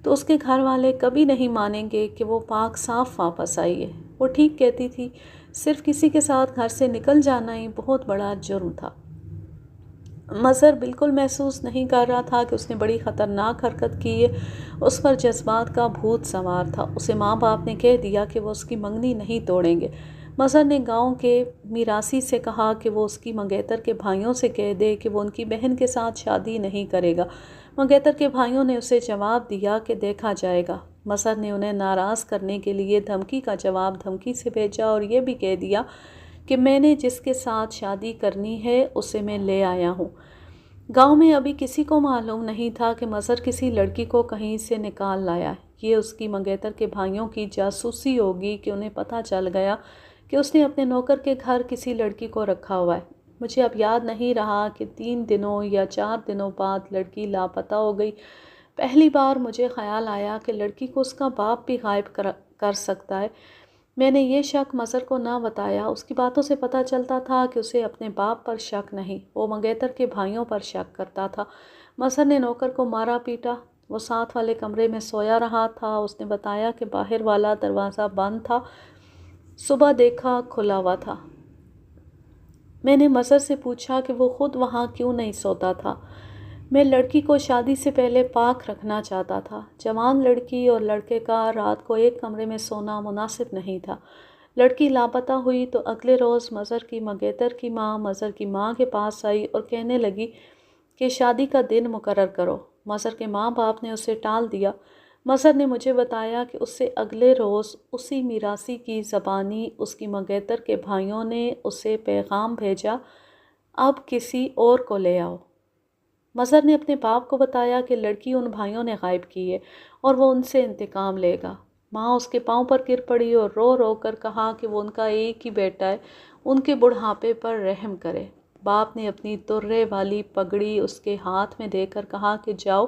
تو اس کے گھر والے کبھی نہیں مانیں گے کہ وہ پاک صاف واپس آئی ہے۔ وہ ٹھیک کہتی تھی، صرف کسی کے ساتھ گھر سے نکل جانا ہی بہت بڑا جرم تھا۔ مظہر بالکل محسوس نہیں کر رہا تھا کہ اس نے بڑی خطرناک حرکت کی ہے، اس پر جذبات کا بھوت سوار تھا۔ اسے ماں باپ نے کہہ دیا کہ وہ اس کی منگنی نہیں توڑیں گے۔ مظہر نے گاؤں کے میراثی سے کہا کہ وہ اس کی منگیتر کے بھائیوں سے کہہ دے کہ وہ ان کی بہن کے ساتھ شادی نہیں کرے گا۔ منگیتر کے بھائیوں نے اسے جواب دیا کہ دیکھا جائے گا۔ مظہر نے انہیں ناراض کرنے کے لیے دھمکی کا جواب دھمکی سے بھیجا اور یہ بھی کہہ دیا کہ میں نے جس کے ساتھ شادی کرنی ہے اسے میں لے آیا ہوں۔ گاؤں میں ابھی کسی کو معلوم نہیں تھا کہ مظہر کسی لڑکی کو کہیں سے نکال لایا ہے۔ یہ اس کی منگیتر کے بھائیوں کی جاسوسی ہوگی کہ انہیں پتہ چل گیا کہ اس نے اپنے نوکر کے گھر کسی لڑکی کو رکھا ہوا ہے۔ مجھے اب یاد نہیں رہا کہ 3 دنوں یا 4 دنوں بعد لڑکی لاپتہ ہو گئی۔ پہلی بار مجھے خیال آیا کہ لڑکی کو اس کا باپ بھی غائب کر سکتا ہے۔ میں نے یہ شک مظہر کو نہ بتایا۔ اس کی باتوں سے پتہ چلتا تھا کہ اسے اپنے باپ پر شک نہیں، وہ منگیتر کے بھائیوں پر شک کرتا تھا۔ مظہر نے نوکر کو مارا پیٹا، وہ ساتھ والے کمرے میں سویا رہا تھا۔ اس نے بتایا کہ باہر والا دروازہ بند تھا، صبح دیکھا کھلا ہوا تھا۔ میں نے مظہر سے پوچھا کہ وہ خود وہاں کیوں نہیں سوتا تھا۔ میں لڑکی کو شادی سے پہلے پاک رکھنا چاہتا تھا۔ جوان لڑکی اور لڑکے کا رات کو ایک کمرے میں سونا مناسب نہیں تھا۔ لڑکی لاپتہ ہوئی تو اگلے روز مظہر کی منگیتر کی ماں مظہر کی ماں کے پاس آئی اور کہنے لگی کہ شادی کا دن مقرر کرو۔ مظہر کے ماں باپ نے اسے ٹال دیا۔ مظہر نے مجھے بتایا کہ اس سے اگلے روز اسی میراثی کی زبانی اس کی منگیتر کے بھائیوں نے اسے پیغام بھیجا، اب کسی اور کو لے آؤ۔ مظہر نے اپنے باپ کو بتایا کہ لڑکی ان بھائیوں نے غائب کی ہے اور وہ ان سے انتقام لے گا۔ ماں اس کے پاؤں پر گر پڑی اور رو رو کر کہا کہ وہ ان کا ایک ہی بیٹا ہے، ان کے بڑھاپے پر رحم کرے۔ باپ نے اپنی ترے والی پگڑی اس کے ہاتھ میں دے کر کہا کہ جاؤ،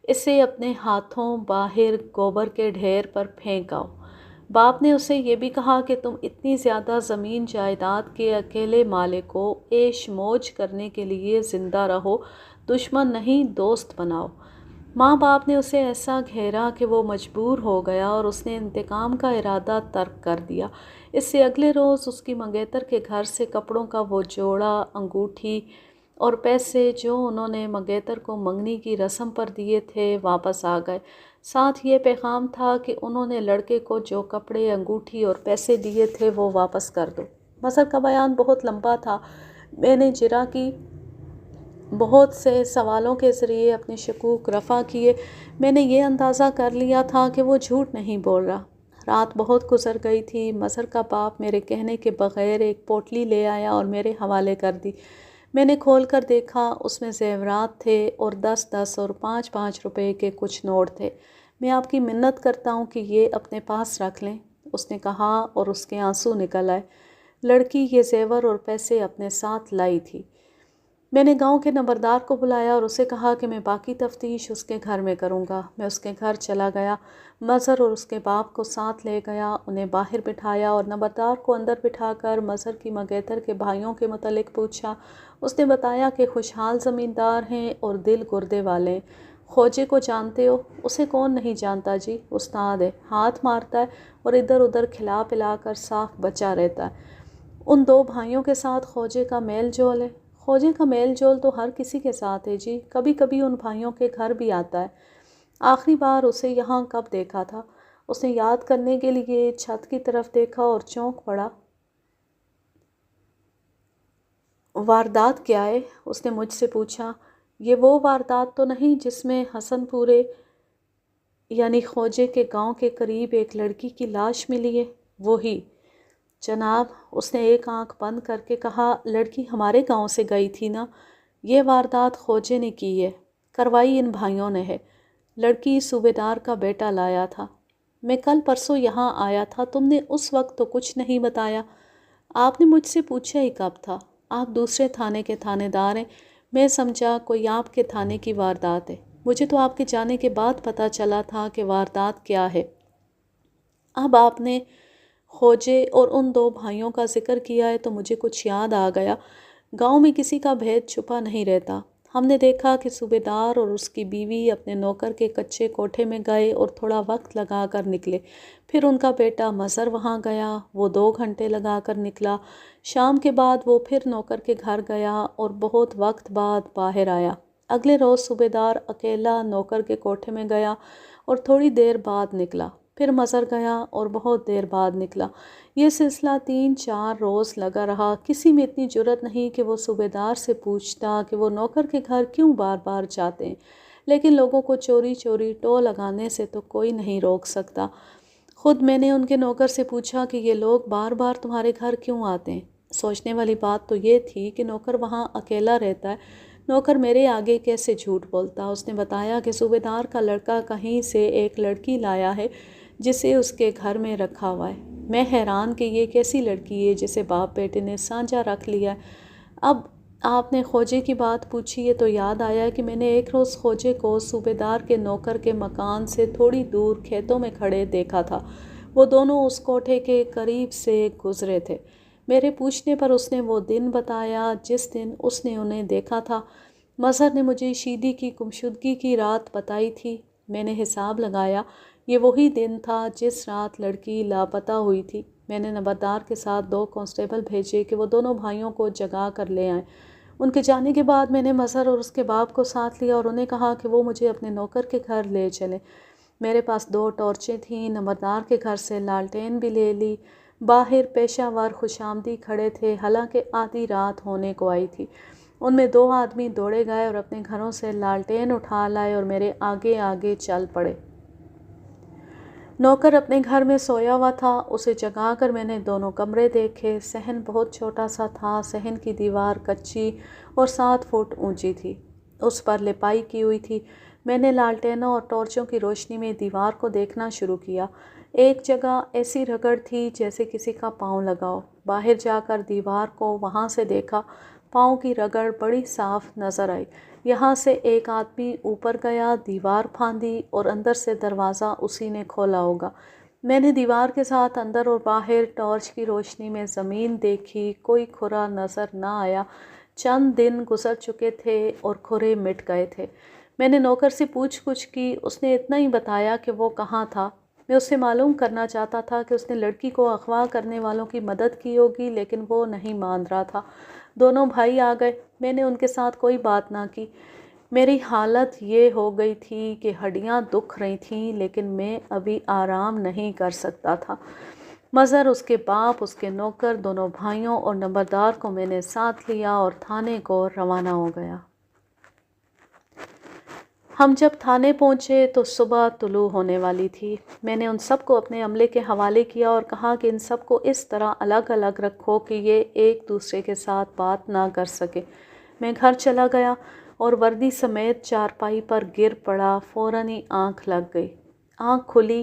اسے اپنے ہاتھوں باہر گوبر کے ڈھیر پر پھینک آؤ۔ باپ نے اسے یہ بھی کہا کہ تم اتنی زیادہ زمین جائیداد کے اکیلے مالک ہو، عیش موج کرنے کے لیے زندہ رہو، دشمن نہیں دوست بناؤ۔ ماں باپ نے اسے ایسا گھیرا کہ وہ مجبور ہو گیا اور اس نے انتقام کا ارادہ ترک کر دیا۔ اس سے اگلے روز اس کی منگیتر کے گھر سے کپڑوں کا وہ جوڑا، انگوٹھی اور پیسے جو انہوں نے منگیتر کو منگنی کی رسم پر دیے تھے واپس آ گئے۔ ساتھ یہ پیغام تھا کہ انہوں نے لڑکے کو جو کپڑے، انگوٹھی اور پیسے دیے تھے وہ واپس کر دو۔ مظہر کا بیان بہت لمبا تھا۔ میں نے جرا کی بہت سے سوالوں کے ذریعے اپنے شکوک رفع کیے۔ میں نے یہ اندازہ کر لیا تھا کہ وہ جھوٹ نہیں بول رہا۔ رات بہت گزر گئی تھی۔ مظہر کا باپ میرے کہنے کے بغیر ایک پوٹلی لے آیا اور میرے حوالے کر دی۔ میں نے کھول کر دیکھا، اس میں زیورات تھے اور 10 اور 5 روپے کے کچھ نوٹ تھے۔ میں آپ کی منت کرتا ہوں کہ یہ اپنے پاس رکھ لیں، اس نے کہا اور اس کے آنسو نکل آئے۔ لڑکی یہ زیور اور پیسے اپنے ساتھ لائی تھی۔ میں نے گاؤں کے نمبردار کو بلایا اور اسے کہا کہ میں باقی تفتیش اس کے گھر میں کروں گا۔ میں اس کے گھر چلا گیا، مظہر اور اس کے باپ کو ساتھ لے گیا، انہیں باہر بٹھایا اور نمبردار کو اندر بٹھا کر مظہر کی منگیتر کے بھائیوں کے متعلق پوچھا۔ اس نے بتایا کہ خوشحال زمیندار ہیں اور دل گردے والے ہیں۔ خوجے کو جانتے ہو؟ اسے کون نہیں جانتا جی، استاد ہے، ہاتھ مارتا ہے اور ادھر ادھر کھلا پلا کر صاف بچا رہتا ہے۔ ان 2 بھائیوں کے ساتھ خوجے کا میل جول ہے۔ خوجے کا میل جول تو ہر کسی کے ساتھ ہے جی، کبھی کبھی ان بھائیوں کے گھر بھی آتا ہے۔ آخری بار اسے یہاں کب دیکھا تھا؟ اس نے یاد کرنے کے لیے چھت کی طرف دیکھا اور چونک پڑا۔ واردات کیا ہے؟ اس نے مجھ سے پوچھا۔ یہ وہ واردات تو نہیں جس میں حسن پورے یعنی خوجے کے گاؤں کے قریب ایک لڑکی کی لاش ملی ہے؟ وہی جناب، اس نے ایک آنکھ بند کر کے کہا۔ لڑکی ہمارے گاؤں سے گئی تھی نا؟ یہ واردات خوجے نے کی ہے، کروائی ان بھائیوں نے ہے۔ لڑکی صوبیدار کا بیٹا لایا تھا۔ میں کل پرسوں یہاں آیا تھا، تم نے اس وقت تو کچھ نہیں بتایا۔ آپ نے مجھ سے پوچھا ہی کب تھا؟ آپ دوسرے تھانے کے تھانے دار ہیں، میں سمجھا کوئی آپ کے تھانے کی واردات ہے۔ مجھے تو آپ کے جانے کے بعد پتہ چلا تھا کہ واردات کیا ہے۔ اب آپ نے خوجے اور ان دو بھائیوں کا ذکر کیا ہے تو مجھے کچھ یاد آ گیا۔ گاؤں میں کسی کا بھید چھپا نہیں رہتا۔ ہم نے دیکھا کہ صوبیدار اور اس کی بیوی اپنے نوکر کے کچے کوٹھے میں گئے اور تھوڑا وقت لگا کر نکلے۔ پھر ان کا بیٹا مظہر وہاں گیا، وہ 2 گھنٹے لگا کر نکلا۔ شام کے بعد وہ پھر نوکر کے گھر گیا اور بہت وقت بعد باہر آیا۔ اگلے روز صوبیدار اکیلا نوکر کے کوٹھے میں گیا اور تھوڑی دیر بعد نکلا۔ پھر مظہر گیا اور بہت دیر بعد نکلا۔ یہ سلسلہ 3-4 روز لگا رہا۔ کسی میں اتنی جرأت نہیں کہ وہ صوبیدار سے پوچھتا کہ وہ نوکر کے گھر کیوں بار بار جاتے ہیں، لیکن لوگوں کو چوری چوری ٹو لگانے سے تو کوئی نہیں روک سکتا۔ خود میں نے ان کے نوکر سے پوچھا کہ یہ لوگ بار بار تمہارے گھر کیوں آتے ہیں؟ سوچنے والی بات تو یہ تھی کہ نوکر وہاں اکیلا رہتا ہے، نوکر میرے آگے کیسے جھوٹ بولتا؟ اس نے بتایا کہ صوبیدار کا لڑکا کہیں سے ایک لڑکی لایا ہے جسے اس کے گھر میں رکھا ہوا ہے۔ میں حیران کہ یہ کیسی لڑکی ہے جسے باپ بیٹے نے سانجھا رکھ لیا ہے۔ اب آپ نے خوجے کی بات پوچھی ہے تو یاد آیا کہ میں نے ایک روز خوجے کو صوبیدار کے نوکر کے مکان سے تھوڑی دور کھیتوں میں کھڑے دیکھا تھا۔ وہ دونوں اس کوٹھے کے قریب سے گزرے تھے۔ میرے پوچھنے پر اس نے وہ دن بتایا جس دن اس نے انہیں دیکھا تھا۔ مظہر نے مجھے شیدی کی گمشدگی کی رات بتائی تھی۔ میں نے حساب لگایا، یہ وہی دن تھا جس رات لڑکی لاپتہ ہوئی تھی۔ میں نے نمبردار کے ساتھ 2 کانسٹیبل بھیجے کہ وہ دونوں بھائیوں کو جگا کر لے آئیں۔ ان کے جانے کے بعد میں نے مظہر اور اس کے باپ کو ساتھ لیا اور انہیں کہا کہ وہ مجھے اپنے نوکر کے گھر لے چلیں۔ میرے پاس 2 ٹارچیں تھیں، نمبردار کے گھر سے لالٹین بھی لے لی۔ باہر پیشہ ور خوشامدی کھڑے تھے، حالانکہ آدھی رات ہونے کو آئی تھی۔ ان میں 2 آدمی دوڑے گئے اور اپنے گھروں سے لالٹین اٹھا لائے اور میرے آگے آگے چل پڑے۔ نوکر اپنے گھر میں سویا ہوا تھا، اسے جگا کر میں نے دونوں کمرے دیکھے۔ صحن بہت چھوٹا سا تھا، صحن کی دیوار کچی اور 7 فٹ اونچی تھی، اس پر لپائی کی ہوئی تھی۔ میں نے لالٹینوں اور ٹارچوں کی روشنی میں دیوار کو دیکھنا شروع کیا۔ ایک جگہ ایسی رگڑ تھی جیسے کسی کا پاؤں لگا ہو۔ باہر جا کر دیوار کو وہاں سے دیکھا، پاؤں کی رگڑ بڑی صاف نظر آئی۔ یہاں سے ایک آدمی اوپر گیا، دیوار پھاندی اور اندر سے دروازہ اسی نے کھولا ہوگا۔ میں نے دیوار کے ساتھ اندر اور باہر ٹارچ کی روشنی میں زمین دیکھی، کوئی کھرا نظر نہ آیا۔ چند دن گزر چکے تھے اور کھرے مٹ گئے تھے۔ میں نے نوکر سے پوچھ گچھ کی، اس نے اتنا ہی بتایا کہ وہ کہاں تھا۔ میں اس سے معلوم کرنا چاہتا تھا کہ اس نے لڑکی کو اغوا کرنے والوں کی مدد کی ہوگی، لیکن وہ نہیں مان رہا تھا۔ دونوں بھائی آ گئے، میں نے ان کے ساتھ کوئی بات نہ کی۔ میری حالت یہ ہو گئی تھی کہ ہڈیاں دکھ رہی تھیں، لیکن میں ابھی آرام نہیں کر سکتا تھا۔ مظہر، اس کے باپ، اس کے نوکر، دونوں بھائیوں اور نمبردار کو میں نے ساتھ لیا اور تھانے کو روانہ ہو گیا۔ ہم جب تھانے پہنچے تو صبح طلوع ہونے والی تھی۔ میں نے ان سب کو اپنے عملے کے حوالے کیا اور کہا کہ ان سب کو اس طرح الگ الگ رکھو کہ یہ ایک دوسرے کے ساتھ بات نہ کر سکے۔ میں گھر چلا گیا اور وردی سمیت چارپائی پر گر پڑا۔ فوراً ہی آنکھ لگ گئی۔ آنکھ کھلی،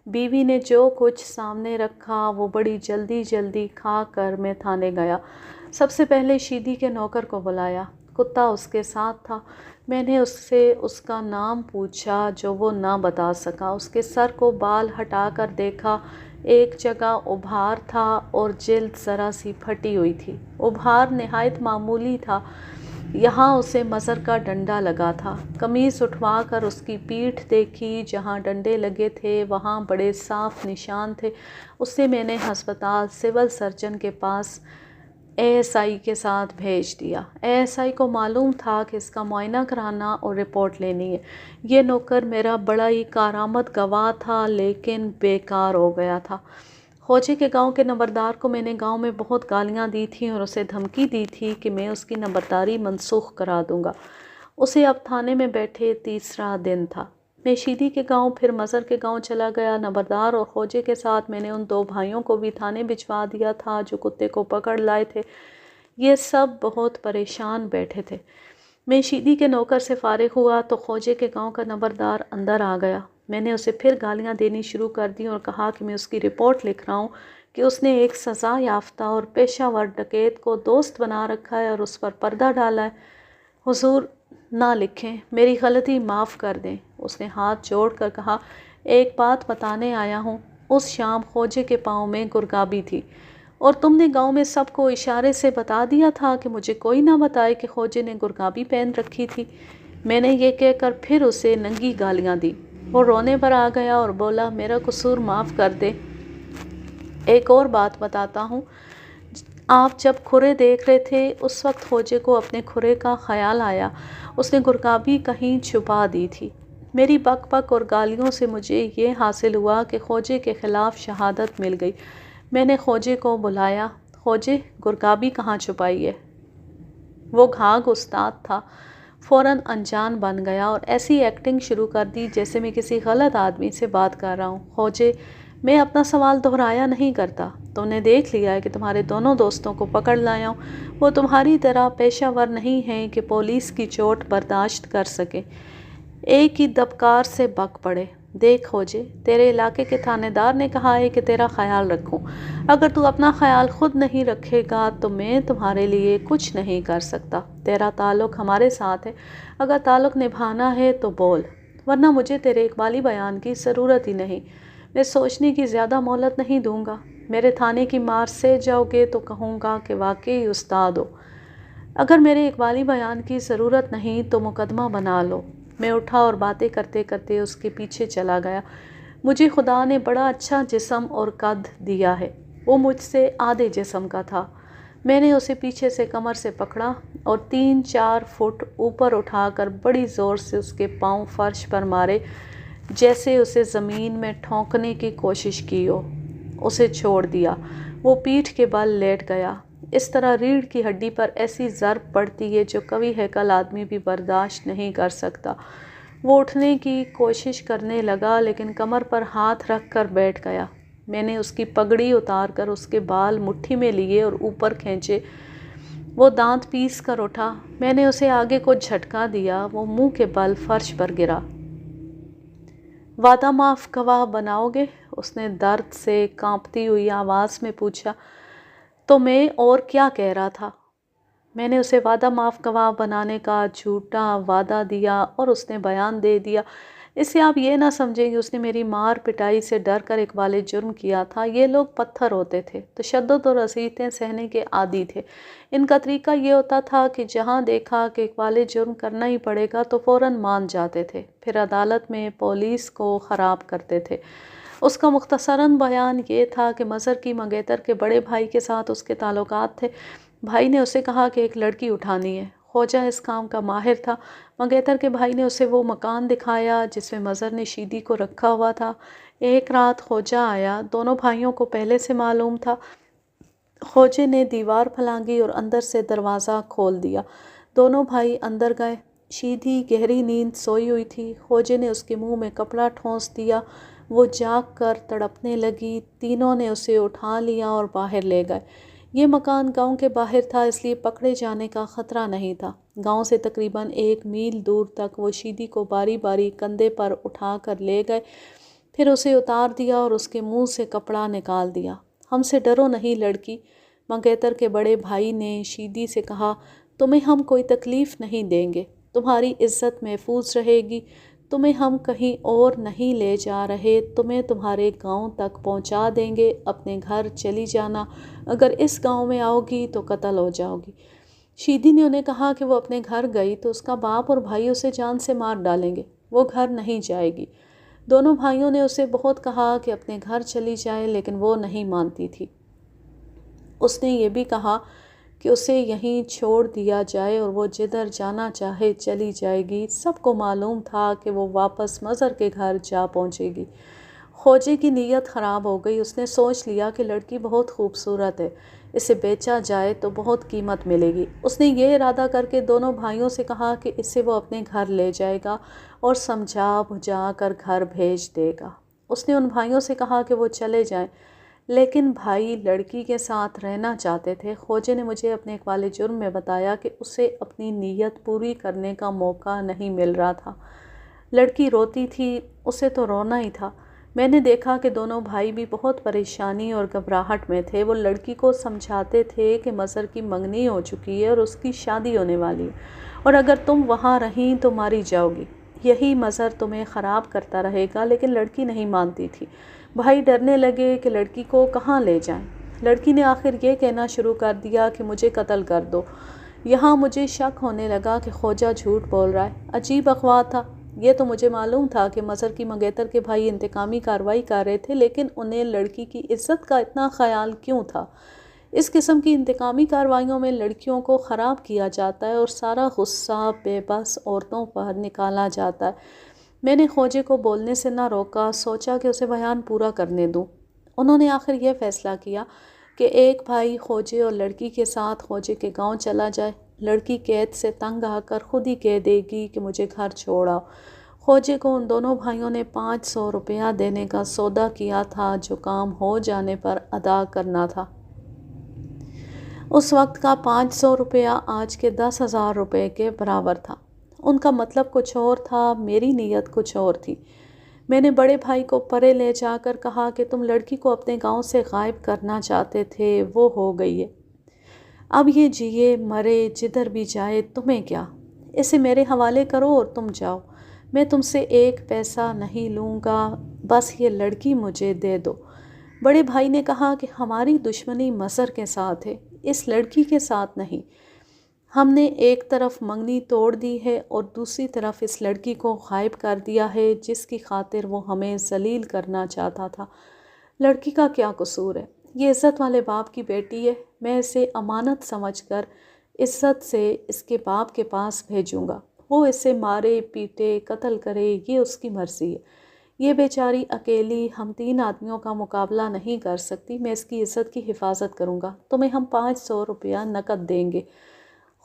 بیوی نے جو کچھ سامنے رکھا وہ بڑی جلدی جلدی کھا کر میں تھانے گیا۔ سب سے پہلے شیدی کے نوکر کو بلایا، کتا اس کے ساتھ تھا۔ میں نے اس سے اس کا نام پوچھا جو وہ نہ بتا سکا۔ اس کے سر کو بال ہٹا کر دیکھا، ایک جگہ ابھار تھا اور جلد ذرا سی پھٹی ہوئی تھی۔ ابھار نہایت معمولی تھا، یہاں اسے مظہر کا ڈنڈا لگا تھا۔ قمیص اٹھوا کر اس کی پیٹھ دیکھی، جہاں ڈنڈے لگے تھے وہاں بڑے صاف نشان تھے۔ اسے میں نے ہسپتال سول سرجن کے پاس ASI کے ساتھ بھیج دیا۔ ASI کو معلوم تھا کہ اس کا معائنہ کرانا اور رپورٹ لینی ہے۔ یہ نوکر میرا بڑا ہی کارآمد گواہ تھا، لیکن بیکار ہو گیا تھا۔ خوجے کے گاؤں کے نمبردار کو میں نے گاؤں میں بہت گالیاں دی تھیں اور اسے دھمکی دی تھی کہ میں اس کی نمبرداری منسوخ کرا دوں گا۔ اسے اب تھانے میں بیٹھے تیسرا دن تھا۔ میں شیدی کے گاؤں پھر مظہر کے گاؤں چلا گیا۔ نمبردار اور خوجے کے ساتھ میں نے ان 2 بھائیوں کو بھی تھانے بھجوا دیا تھا جو کتے کو پکڑ لائے تھے۔ یہ سب بہت پریشان بیٹھے تھے۔ میں شیدی کے نوکر سے فارغ ہوا تو خوجے کے گاؤں کا نمبردار اندر آ گیا۔ میں نے اسے پھر گالیاں دینی شروع کر دی اور کہا کہ میں اس کی رپورٹ لکھ رہا ہوں کہ اس نے ایک سزا یافتہ اور پیشہ ور ڈکیت کو دوست بنا رکھا ہے اور اس پر پردہ ڈالا ہے۔ حضور نہ لکھیں، میری غلطی معاف کر دیں۔ اس نے ہاتھ جوڑ کر کہا، ایک بات بتانے آیا ہوں۔ اس شام خوجے کے پاؤں میں گرگابی تھی اور تم نے گاؤں میں سب کو اشارے سے بتا دیا تھا کہ مجھے کوئی نہ بتائے کہ خوجے نے گرگابی پہن رکھی تھی۔ میں نے یہ کہہ کر پھر اسے ننگی گالیاں دی۔ وہ رونے پر آ گیا اور بولا، میرا قصور معاف کر دے۔ ایک اور بات بتاتا ہوں، آپ جب کھرے دیکھ رہے تھے اس وقت خوجے کو اپنے کھرے کا خیال آیا۔ اس نے گرگابی کہیں چھپا دی تھی۔ میری بک بک اور گالیوں سے مجھے یہ حاصل ہوا کہ خوجے کے خلاف شہادت مل گئی۔ میں نے خوجے کو بلایا، خوجے گرگابی کہاں چھپائی ہے؟ وہ گھاگ استاد تھا، فوراً انجان بن گیا اور ایسی ایکٹنگ شروع کر دی جیسے میں کسی غلط آدمی سے بات کر رہا ہوں۔ خوجے، میں اپنا سوال دہرایا نہیں کرتا۔ تم نے دیکھ لیا ہے کہ تمہارے دونوں دوستوں کو پکڑ لایا ہوں۔ وہ تمہاری طرح پیشہ ور نہیں ہیں کہ پولیس کی چوٹ برداشت کر سکیں، ایک ہی دبکار سے بک پڑے۔ دیکھ خوجے، تیرے علاقے کے تھانے دار نے کہا ہے کہ تیرا خیال رکھوں۔ اگر تو اپنا خیال خود نہیں رکھے گا تو میں تمہارے لیے کچھ نہیں کر سکتا۔ تیرا تعلق ہمارے ساتھ ہے، اگر تعلق نبھانا ہے تو بول، ورنہ مجھے تیرے اقبالی بیان کی ضرورت ہی نہیں۔ میں سوچنے کی زیادہ مہلت نہیں دوں گا۔ میرے تھانے کی مار سہ جاؤ گے تو کہوں گا کہ واقعی استاد ہو۔ اگر میرے اقبالی بیان کی ضرورت نہیں تو مقدمہ بنا لو۔ میں اٹھا اور باتیں کرتے کرتے اس کے پیچھے چلا گیا۔ مجھے خدا نے بڑا اچھا جسم اور قد دیا ہے، وہ مجھ سے آدھے جسم کا تھا۔ میں نے اسے پیچھے سے کمر سے پکڑا اور 3-4 فٹ اوپر اٹھا کر بڑی زور سے اس کے پاؤں فرش پر مارے، جیسے اسے زمین میں ٹھونکنے کی کوشش کی ہو۔ اسے چھوڑ دیا، وہ پیٹھ کے بل لیٹ گیا۔ اس طرح ریڑھ کی ہڈی پر ایسی ضرب پڑتی ہے جو قوی ہیکل آدمی بھی برداشت نہیں کر سکتا۔ وہ اٹھنے کی کوشش کرنے لگا لیکن کمر پر ہاتھ رکھ کر بیٹھ گیا۔ میں نے اس کی پگڑی اتار کر اس کے بال مٹھی میں لیے اور اوپر کھینچے۔ وہ دانت پیس کر اٹھا۔ میں نے اسے آگے کو جھٹکا دیا، وہ منہ کے بل فرش پر گرا۔ وعدہ معاف گواہ بناؤ گے؟ اس نے درد سے کانپتی ہوئی آواز میں پوچھا۔ تو میں اور کیا کہہ رہا تھا؟ میں نے اسے وعدہ معاف گواہ بنانے کا جھوٹا وعدہ دیا اور اس نے بیان دے دیا۔ اس سے آپ یہ نہ سمجھیں کہ اس نے میری مار پٹائی سے ڈر کر اقبال جرم کیا تھا۔ یہ لوگ پتھر ہوتے تھے، تشدد اور اذیتیں سہنے کے عادی تھے۔ ان کا طریقہ یہ ہوتا تھا کہ جہاں دیکھا کہ اقبال جرم کرنا ہی پڑے گا تو فوراً مان جاتے تھے، پھر عدالت میں پولیس کو خراب کرتے تھے۔ اس کا مختصراً بیان یہ تھا کہ مظہر کی منگیتر کے بڑے بھائی کے ساتھ اس کے تعلقات تھے۔ بھائی نے اسے کہا کہ ایک لڑکی اٹھانی ہے۔ خوجہ اس کام کا ماہر تھا۔ منگیتر کے بھائی نے اسے وہ مکان دکھایا جس میں مظہر نے شیدی کو رکھا ہوا تھا۔ ایک رات خوجہ آیا، دونوں بھائیوں کو پہلے سے معلوم تھا۔ خوجے نے دیوار پھلانگی اور اندر سے دروازہ کھول دیا۔ دونوں بھائی اندر گئے۔ شیدی گہری نیند سوئی ہوئی تھی۔ خوجے نے اس کے منہ میں کپڑا ٹھونس دیا، وہ جاگ کر تڑپنے لگی۔ تینوں نے اسے اٹھا لیا اور باہر لے گئے۔ یہ مکان گاؤں کے باہر تھا، اس لیے پکڑے جانے کا خطرہ نہیں تھا۔ گاؤں سے تقریباً 1 میل دور تک وہ شیدی کو باری باری کندھے پر اٹھا کر لے گئے، پھر اسے اتار دیا اور اس کے منہ سے کپڑا نکال دیا۔ ہم سے ڈرو نہیں لڑکی، منگیتر کے بڑے بھائی نے شیدی سے کہا، تمہیں ہم کوئی تکلیف نہیں دیں گے، تمہاری عزت محفوظ رہے گی، تمہیں ہم کہیں اور نہیں لے جا رہے، تمہیں تمہارے گاؤں تک پہنچا دیں گے، اپنے گھر چلی جانا، اگر اس گاؤں میں آؤ گی تو قتل ہو جاؤ گی۔ شیدی نے انہیں کہا کہ وہ اپنے گھر گئی تو اس کا باپ اور بھائی اسے جان سے مار ڈالیں گے، وہ گھر نہیں جائے گی۔ دونوں بھائیوں نے اسے بہت کہا کہ اپنے گھر چلی جائے لیکن وہ نہیں مانتی تھی۔ اس نے یہ بھی کہا کہ اسے یہیں چھوڑ دیا جائے اور وہ جدھر جانا چاہے چلی جائے گی۔ سب کو معلوم تھا کہ وہ واپس مظہر کے گھر جا پہنچے گی۔ خواجے کی نیت خراب ہو گئی۔ اس نے سوچ لیا کہ لڑکی بہت خوبصورت ہے، اسے بیچا جائے تو بہت قیمت ملے گی۔ اس نے یہ ارادہ کر کے دونوں بھائیوں سے کہا کہ اسے وہ اپنے گھر لے جائے گا اور سمجھا بجھا کر گھر بھیج دے گا۔ اس نے ان بھائیوں سے کہا کہ وہ چلے جائیں، لیکن بھائی لڑکی کے ساتھ رہنا چاہتے تھے۔ خواجے نے مجھے اپنے اقوال جرم میں بتایا کہ اسے اپنی نیت پوری کرنے کا موقع نہیں مل رہا تھا۔ لڑکی روتی تھی، اسے تو رونا ہی تھا۔ میں نے دیکھا کہ دونوں بھائی بھی بہت پریشانی اور گھبراہٹ میں تھے۔ وہ لڑکی کو سمجھاتے تھے کہ مظہر کی منگنی ہو چکی ہے اور اس کی شادی ہونے والی ہے، اور اگر تم وہاں رہیں تو ماری جاؤ گی، یہی مظہر تمہیں خراب کرتا رہے گا۔ لیکن لڑکی نہیں مانتی تھی۔ بھائی ڈرنے لگے کہ لڑکی کو کہاں لے جائیں۔ لڑکی نے آخر یہ کہنا شروع کر دیا کہ مجھے قتل کر دو۔ یہاں مجھے شک ہونے لگا کہ خواجہ جھوٹ بول رہا ہے۔ عجیب اغوا تھا۔ یہ تو مجھے معلوم تھا کہ مظہر کی منگیتر کے بھائی انتقامی کارروائی کر رہے تھے، لیکن انہیں لڑکی کی عزت کا اتنا خیال کیوں تھا؟ اس قسم کی انتقامی کارروائیوں میں لڑکیوں کو خراب کیا جاتا ہے اور سارا غصہ بے بس عورتوں پر نکالا جاتا ہے۔ میں نے خواجے کو بولنے سے نہ روکا، سوچا کہ اسے بیان پورا کرنے دوں۔ انہوں نے آخر یہ فیصلہ کیا کہ ایک بھائی خواجے اور لڑکی کے ساتھ خواجے کے گاؤں چلا جائے۔ لڑکی قید سے تنگ آ کر خود ہی کہہ دے گی کہ مجھے گھر چھوڑ آؤ۔ خواجے کو ان دونوں بھائیوں نے 500 روپیہ دینے کا سودا کیا تھا، جو کام ہو جانے پر ادا کرنا تھا۔ اس وقت کا 500 روپیہ آج کے 10,000 روپے کے برابر تھا۔ ان کا مطلب کچھ اور تھا، میری نیت کچھ اور تھی۔ میں نے بڑے بھائی کو پرے لے جا کر کہا کہ تم لڑکی کو اپنے گاؤں سے غائب کرنا چاہتے تھے، وہ ہو گئی ہے۔ اب یہ جیے مرے جدھر بھی جائے تمہیں کیا؟ اسے میرے حوالے کرو اور تم جاؤ۔ میں تم سے ایک پیسہ نہیں لوں گا، بس یہ لڑکی مجھے دے دو۔ بڑے بھائی نے کہا کہ ہماری دشمنی مظہر کے ساتھ ہے، اس لڑکی کے ساتھ نہیں۔ ہم نے ایک طرف منگنی توڑ دی ہے اور دوسری طرف اس لڑکی کو غائب کر دیا ہے، جس کی خاطر وہ ہمیں ذلیل کرنا چاہتا تھا۔ لڑکی کا کیا قصور ہے؟ یہ عزت والے باپ کی بیٹی ہے۔ میں اسے امانت سمجھ کر عزت سے اس کے باپ کے پاس بھیجوں گا۔ وہ اسے مارے پیٹے قتل کرے، یہ اس کی مرضی ہے۔ یہ بیچاری اکیلی ہم 3 آدمیوں کا مقابلہ نہیں کر سکتی۔ میں اس کی عزت کی حفاظت کروں گا۔ تمہیں ہم 500 روپیہ نقد دیں گے۔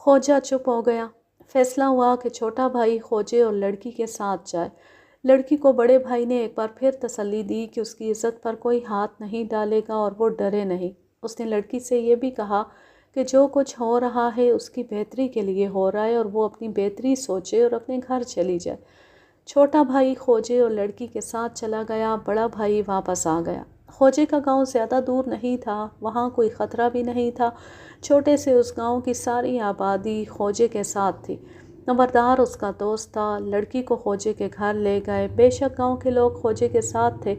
خواجہ چپ ہو گیا۔ فیصلہ ہوا کہ چھوٹا بھائی خواجے اور لڑکی کے ساتھ جائے۔ لڑکی کو بڑے بھائی نے ایک بار پھر تسلی دی کہ اس کی عزت پر کوئی ہاتھ نہیں ڈالے گا اور وہ ڈرے نہیں۔ اس نے لڑکی سے یہ بھی کہا کہ جو کچھ ہو رہا ہے اس کی بہتری کے لیے ہو رہا ہے، اور وہ اپنی بہتری سوچے اور اپنے گھر چلی جائے۔ چھوٹا بھائی خواجے اور لڑکی کے ساتھ چلا گیا، بڑا بھائی واپس آ گیا۔ خواجے کا گاؤں زیادہ دور نہیں تھا، وہاں کوئی خطرہ بھی نہیں تھا۔ چھوٹے سے اس گاؤں کی ساری آبادی خواجے کے ساتھ تھی۔ نمبردار اس کا دوست تھا۔ لڑکی کو خواجے کے گھر لے گئے۔ بے شک گاؤں کے لوگ خواجے کے ساتھ تھے،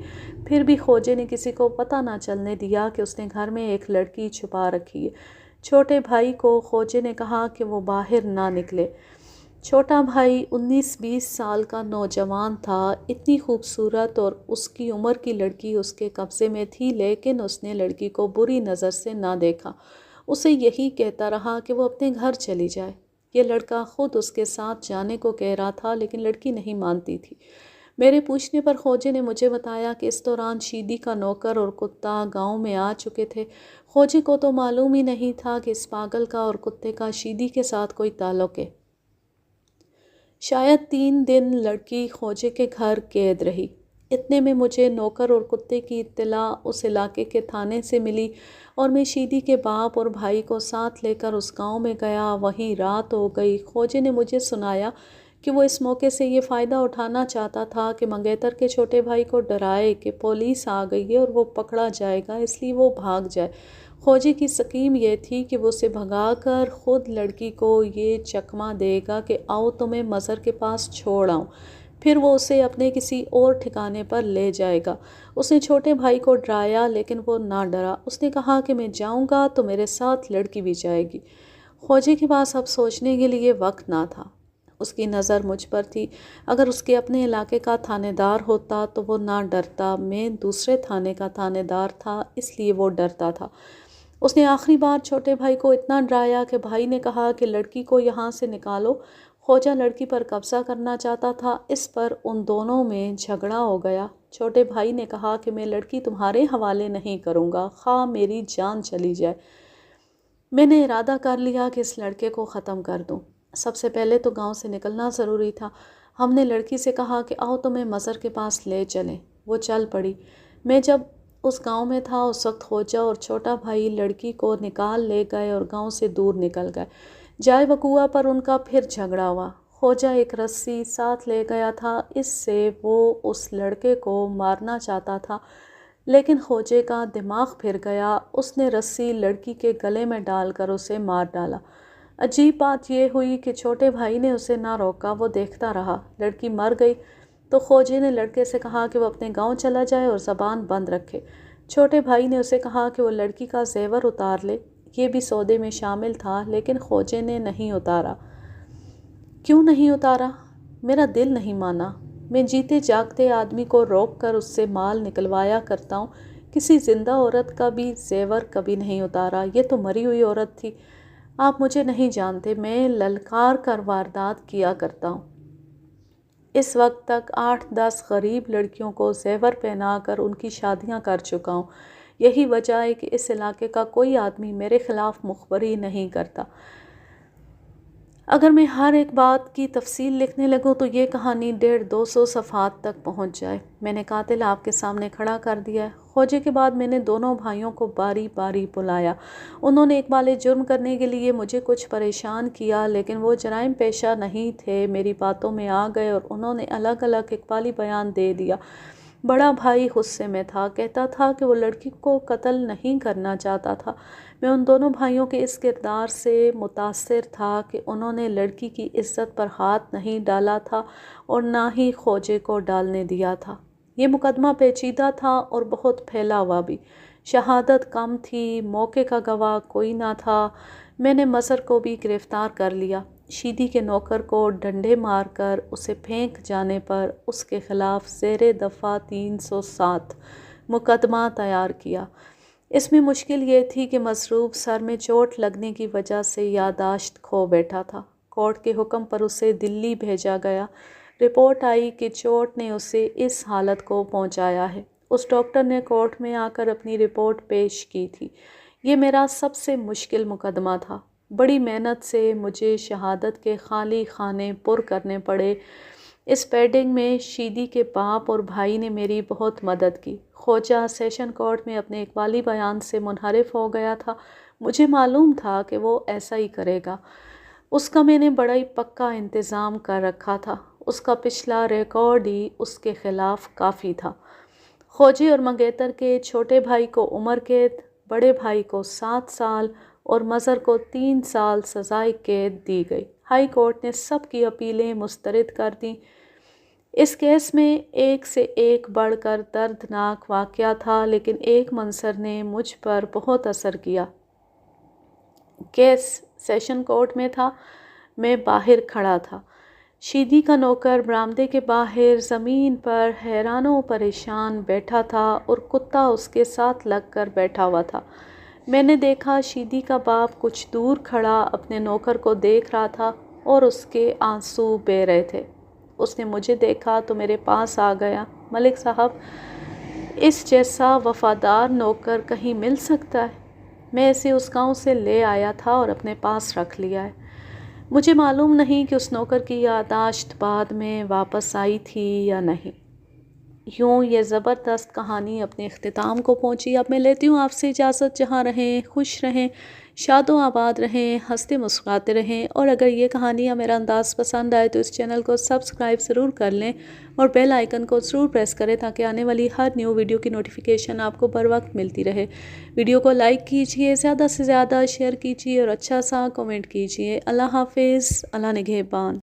پھر بھی خواجے نے کسی کو پتہ نہ چلنے دیا کہ اس نے گھر میں ایک لڑکی چھپا رکھی ہے۔ چھوٹے بھائی کو خواجے نے کہا کہ وہ باہر نہ نکلے۔ چھوٹا بھائی 19-20 سال کا نوجوان تھا، اتنی خوبصورت اور اس کی عمر کی لڑکی اس کے قبضے میں تھی، لیکن اس نے لڑکی کو بری نظر سے نہ دیکھا۔ اسے یہی کہتا رہا کہ وہ اپنے گھر چلی جائے۔ یہ لڑکا خود اس کے ساتھ جانے کو کہہ رہا تھا، لیکن لڑکی نہیں مانتی تھی۔ میرے پوچھنے پر خواجے نے مجھے بتایا کہ اس دوران شیدی کا نوکر اور کتا گاؤں میں آ چکے تھے۔ خواجے کو تو معلوم ہی نہیں تھا کہ اس پاگل کا اور کتے کا شیدی کے ساتھ کوئی تعلق ہے۔ شاید 3 دن لڑکی خواجے کے گھر قید رہی۔ اتنے میں مجھے نوکر اور کتے کی اطلاع اس علاقے کے تھانے سے ملی، اور میں شیدی کے باپ اور بھائی کو ساتھ لے کر اس گاؤں میں گیا۔ وہیں رات ہو گئی۔ خواجے نے مجھے سنایا کہ وہ اس موقع سے یہ فائدہ اٹھانا چاہتا تھا کہ منگیتر کے چھوٹے بھائی کو ڈرائے کہ پولیس آ گئی ہے اور وہ پکڑا جائے گا، اس لیے وہ بھاگ جائے۔ خواجے کی سکیم یہ تھی کہ وہ اسے بھگا کر خود لڑکی کو یہ چکمہ دے گا کہ آؤ تمہیں مظہر کے پاس چھوڑ آؤں، پھر وہ اسے اپنے کسی اور ٹھکانے پر لے جائے گا۔ اس نے چھوٹے بھائی کو ڈرایا، لیکن وہ نہ ڈرا۔ اس نے کہا کہ میں جاؤں گا تو میرے ساتھ لڑکی بھی جائے گی۔ خواجے کے پاس اب سوچنے کے لیے وقت نہ تھا۔ اس کی نظر مجھ پر تھی۔ اگر اس کے اپنے علاقے کا تھانے دار ہوتا تو وہ نہ ڈرتا۔ میں دوسرے تھانے کا تھانے دار تھا، اس لیے وہ ڈرتا تھا۔ اس نے آخری بار چھوٹے بھائی کو اتنا ڈرایا کہ بھائی نے کہا کہ لڑکی کو یہاں سے نکالو۔ خواجہ لڑکی پر قبضہ کرنا چاہتا تھا۔ اس پر ان دونوں میں جھگڑا ہو گیا۔ چھوٹے بھائی نے کہا کہ میں لڑکی تمہارے حوالے نہیں کروں گا، خواہ میری جان چلی جائے۔ میں نے ارادہ کر لیا کہ اس لڑکے کو ختم کر دوں۔ سب سے پہلے تو گاؤں سے نکلنا ضروری تھا۔ ہم نے لڑکی سے کہا کہ آؤ تمہیں مزر کے پاس لے چلیں۔ وہ چل پڑی۔ میں جب اس گاؤں میں تھا اس وقت خواجہ اور چھوٹا بھائی لڑکی کو نکال لے گئے اور گاؤں سے دور نکل گئے۔ جائے وقوعہ پر ان کا پھر جھگڑا ہوا۔ خواجہ ایک رسی ساتھ لے گیا تھا، اس سے وہ اس لڑکے کو مارنا چاہتا تھا، لیکن خواجے کا دماغ پھر گیا۔ اس نے رسی لڑکی کے گلے میں ڈال کر اسے مار ڈالا۔ عجیب بات یہ ہوئی کہ چھوٹے بھائی نے اسے نہ روکا، وہ دیکھتا رہا۔ لڑکی مر گئی تو خواجے نے لڑکے سے کہا کہ وہ اپنے گاؤں چلا جائے اور زبان بند رکھے۔ چھوٹے بھائی نے اسے کہا کہ وہ لڑکی کا زیور اتار لے، یہ بھی سودے میں شامل تھا، لیکن خواجے نے نہیں اتارا۔ کیوں نہیں اتارا؟ میرا دل نہیں مانا۔ میں جیتے جاگتے آدمی کو روک کر اس سے مال نکلوایا کرتا ہوں، کسی زندہ عورت کا بھی زیور کبھی نہیں اتارا۔ یہ تو مری ہوئی عورت تھی۔ آپ مجھے نہیں جانتے، میں للکار کر واردات کیا کرتا ہوں۔ اس وقت تک 8-10 غریب لڑکیوں کو زیور پہنا کر ان کی شادیاں کر چکا ہوں۔ یہی وجہ ہے کہ اس علاقے کا کوئی آدمی میرے خلاف مخبری نہیں کرتا۔ اگر میں ہر ایک بات کی تفصیل لکھنے لگوں تو یہ کہانی 150-200 صفحات تک پہنچ جائے۔ میں نے قاتل آپ کے سامنے کھڑا کر دیا ہے۔ خواجے کے بعد میں نے دونوں بھائیوں کو باری باری بلایا۔ انہوں نے اقبال جرم کرنے کے لیے مجھے کچھ پریشان کیا، لیکن وہ جرائم پیشہ نہیں تھے، میری باتوں میں آ گئے اور انہوں نے الگ الگ اقبالی بیان دے دیا۔ بڑا بھائی غصے میں تھا، کہتا تھا کہ وہ لڑکی کو قتل نہیں کرنا چاہتا تھا۔ میں ان دونوں بھائیوں کے اس کردار سے متاثر تھا کہ انہوں نے لڑکی کی عزت پر ہاتھ نہیں ڈالا تھا اور نہ ہی خواجے کو ڈالنے دیا تھا۔ یہ مقدمہ پیچیدہ تھا اور بہت پھیلا ہوا بھی۔ شہادت کم تھی، موقع کا گواہ کوئی نہ تھا۔ میں نے مظہر کو بھی گرفتار کر لیا۔ شیدی کے نوکر کو ڈنڈے مار کر اسے پھینک جانے پر اس کے خلاف زیر دفعہ 307 مقدمہ تیار کیا۔ اس میں مشکل یہ تھی کہ مضروب سر میں چوٹ لگنے کی وجہ سے یادداشت کھو بیٹھا تھا۔ کورٹ کے حکم پر اسے دلی بھیجا گیا۔ رپورٹ آئی کہ چوٹ نے اسے اس حالت کو پہنچایا ہے۔ اس ڈاکٹر نے کورٹ میں آ کر اپنی رپورٹ پیش کی تھی۔ یہ میرا سب سے مشکل مقدمہ تھا۔ بڑی محنت سے مجھے شہادت کے خالی خانے پر کرنے پڑے۔ اس پیڈنگ میں شیدی کے باپ اور بھائی نے میری بہت مدد کی۔ خواجہ سیشن کورٹ میں اپنے اقبالی بیان سے منحرف ہو گیا تھا۔ مجھے معلوم تھا کہ وہ ایسا ہی کرے گا۔ اس کا میں نے بڑا ہی پکا انتظام کر رکھا تھا۔ اس کا پچھلا ریکارڈ ہی اس کے خلاف کافی تھا۔ خواجے اور منگیتر کے چھوٹے بھائی کو عمر قید، بڑے بھائی کو 7 سال اور مظہر کو 3 سال سزائے قید دی گئی۔ ہائی کورٹ نے سب کی اپیلیں مسترد کر دیں۔ اس کیس میں ایک سے ایک بڑھ کر دردناک واقعہ تھا، لیکن ایک منظر نے مجھ پر بہت اثر کیا۔ کیس سیشن کورٹ میں تھا، میں باہر کھڑا تھا۔ شیدی کا نوکر برآمدے کے باہر زمین پر حیران و پریشان بیٹھا تھا اور کتا اس کے ساتھ لگ کر بیٹھا ہوا تھا۔ میں نے دیکھا شیدی کا باپ کچھ دور کھڑا اپنے نوکر کو دیکھ رہا تھا اور اس کے آنسو بہہ رہے تھے۔ اس نے مجھے دیکھا تو میرے پاس آ گیا۔ ملک صاحب، اس جیسا وفادار نوکر کہیں مل سکتا ہے؟ میں اسے اس گاؤں سے لے آیا تھا اور اپنے پاس رکھ لیا ہے۔ مجھے معلوم نہیں کہ اس نوکر کی یادداشت بعد میں واپس آئی تھی یا نہیں۔ یوں یہ زبردست کہانی اپنے اختتام کو پہنچی۔ اب میں لیتی ہوں آپ سے اجازت۔ جہاں رہیں خوش رہیں، شاد و آباد رہیں، ہنستے مسکراتے رہیں، اور اگر یہ کہانی یا میرا انداز پسند آئے تو اس چینل کو سبسکرائب ضرور کر لیں اور بیل آئیکن کو ضرور پریس کریں تاکہ آنے والی ہر نیو ویڈیو کی نوٹیفیکیشن آپ کو بر وقت ملتی رہے۔ ویڈیو کو لائک کیجئے، زیادہ سے زیادہ شیئر کیجئے اور اچھا سا کومنٹ کیجئے۔ اللہ حافظ، اللہ نگہبان۔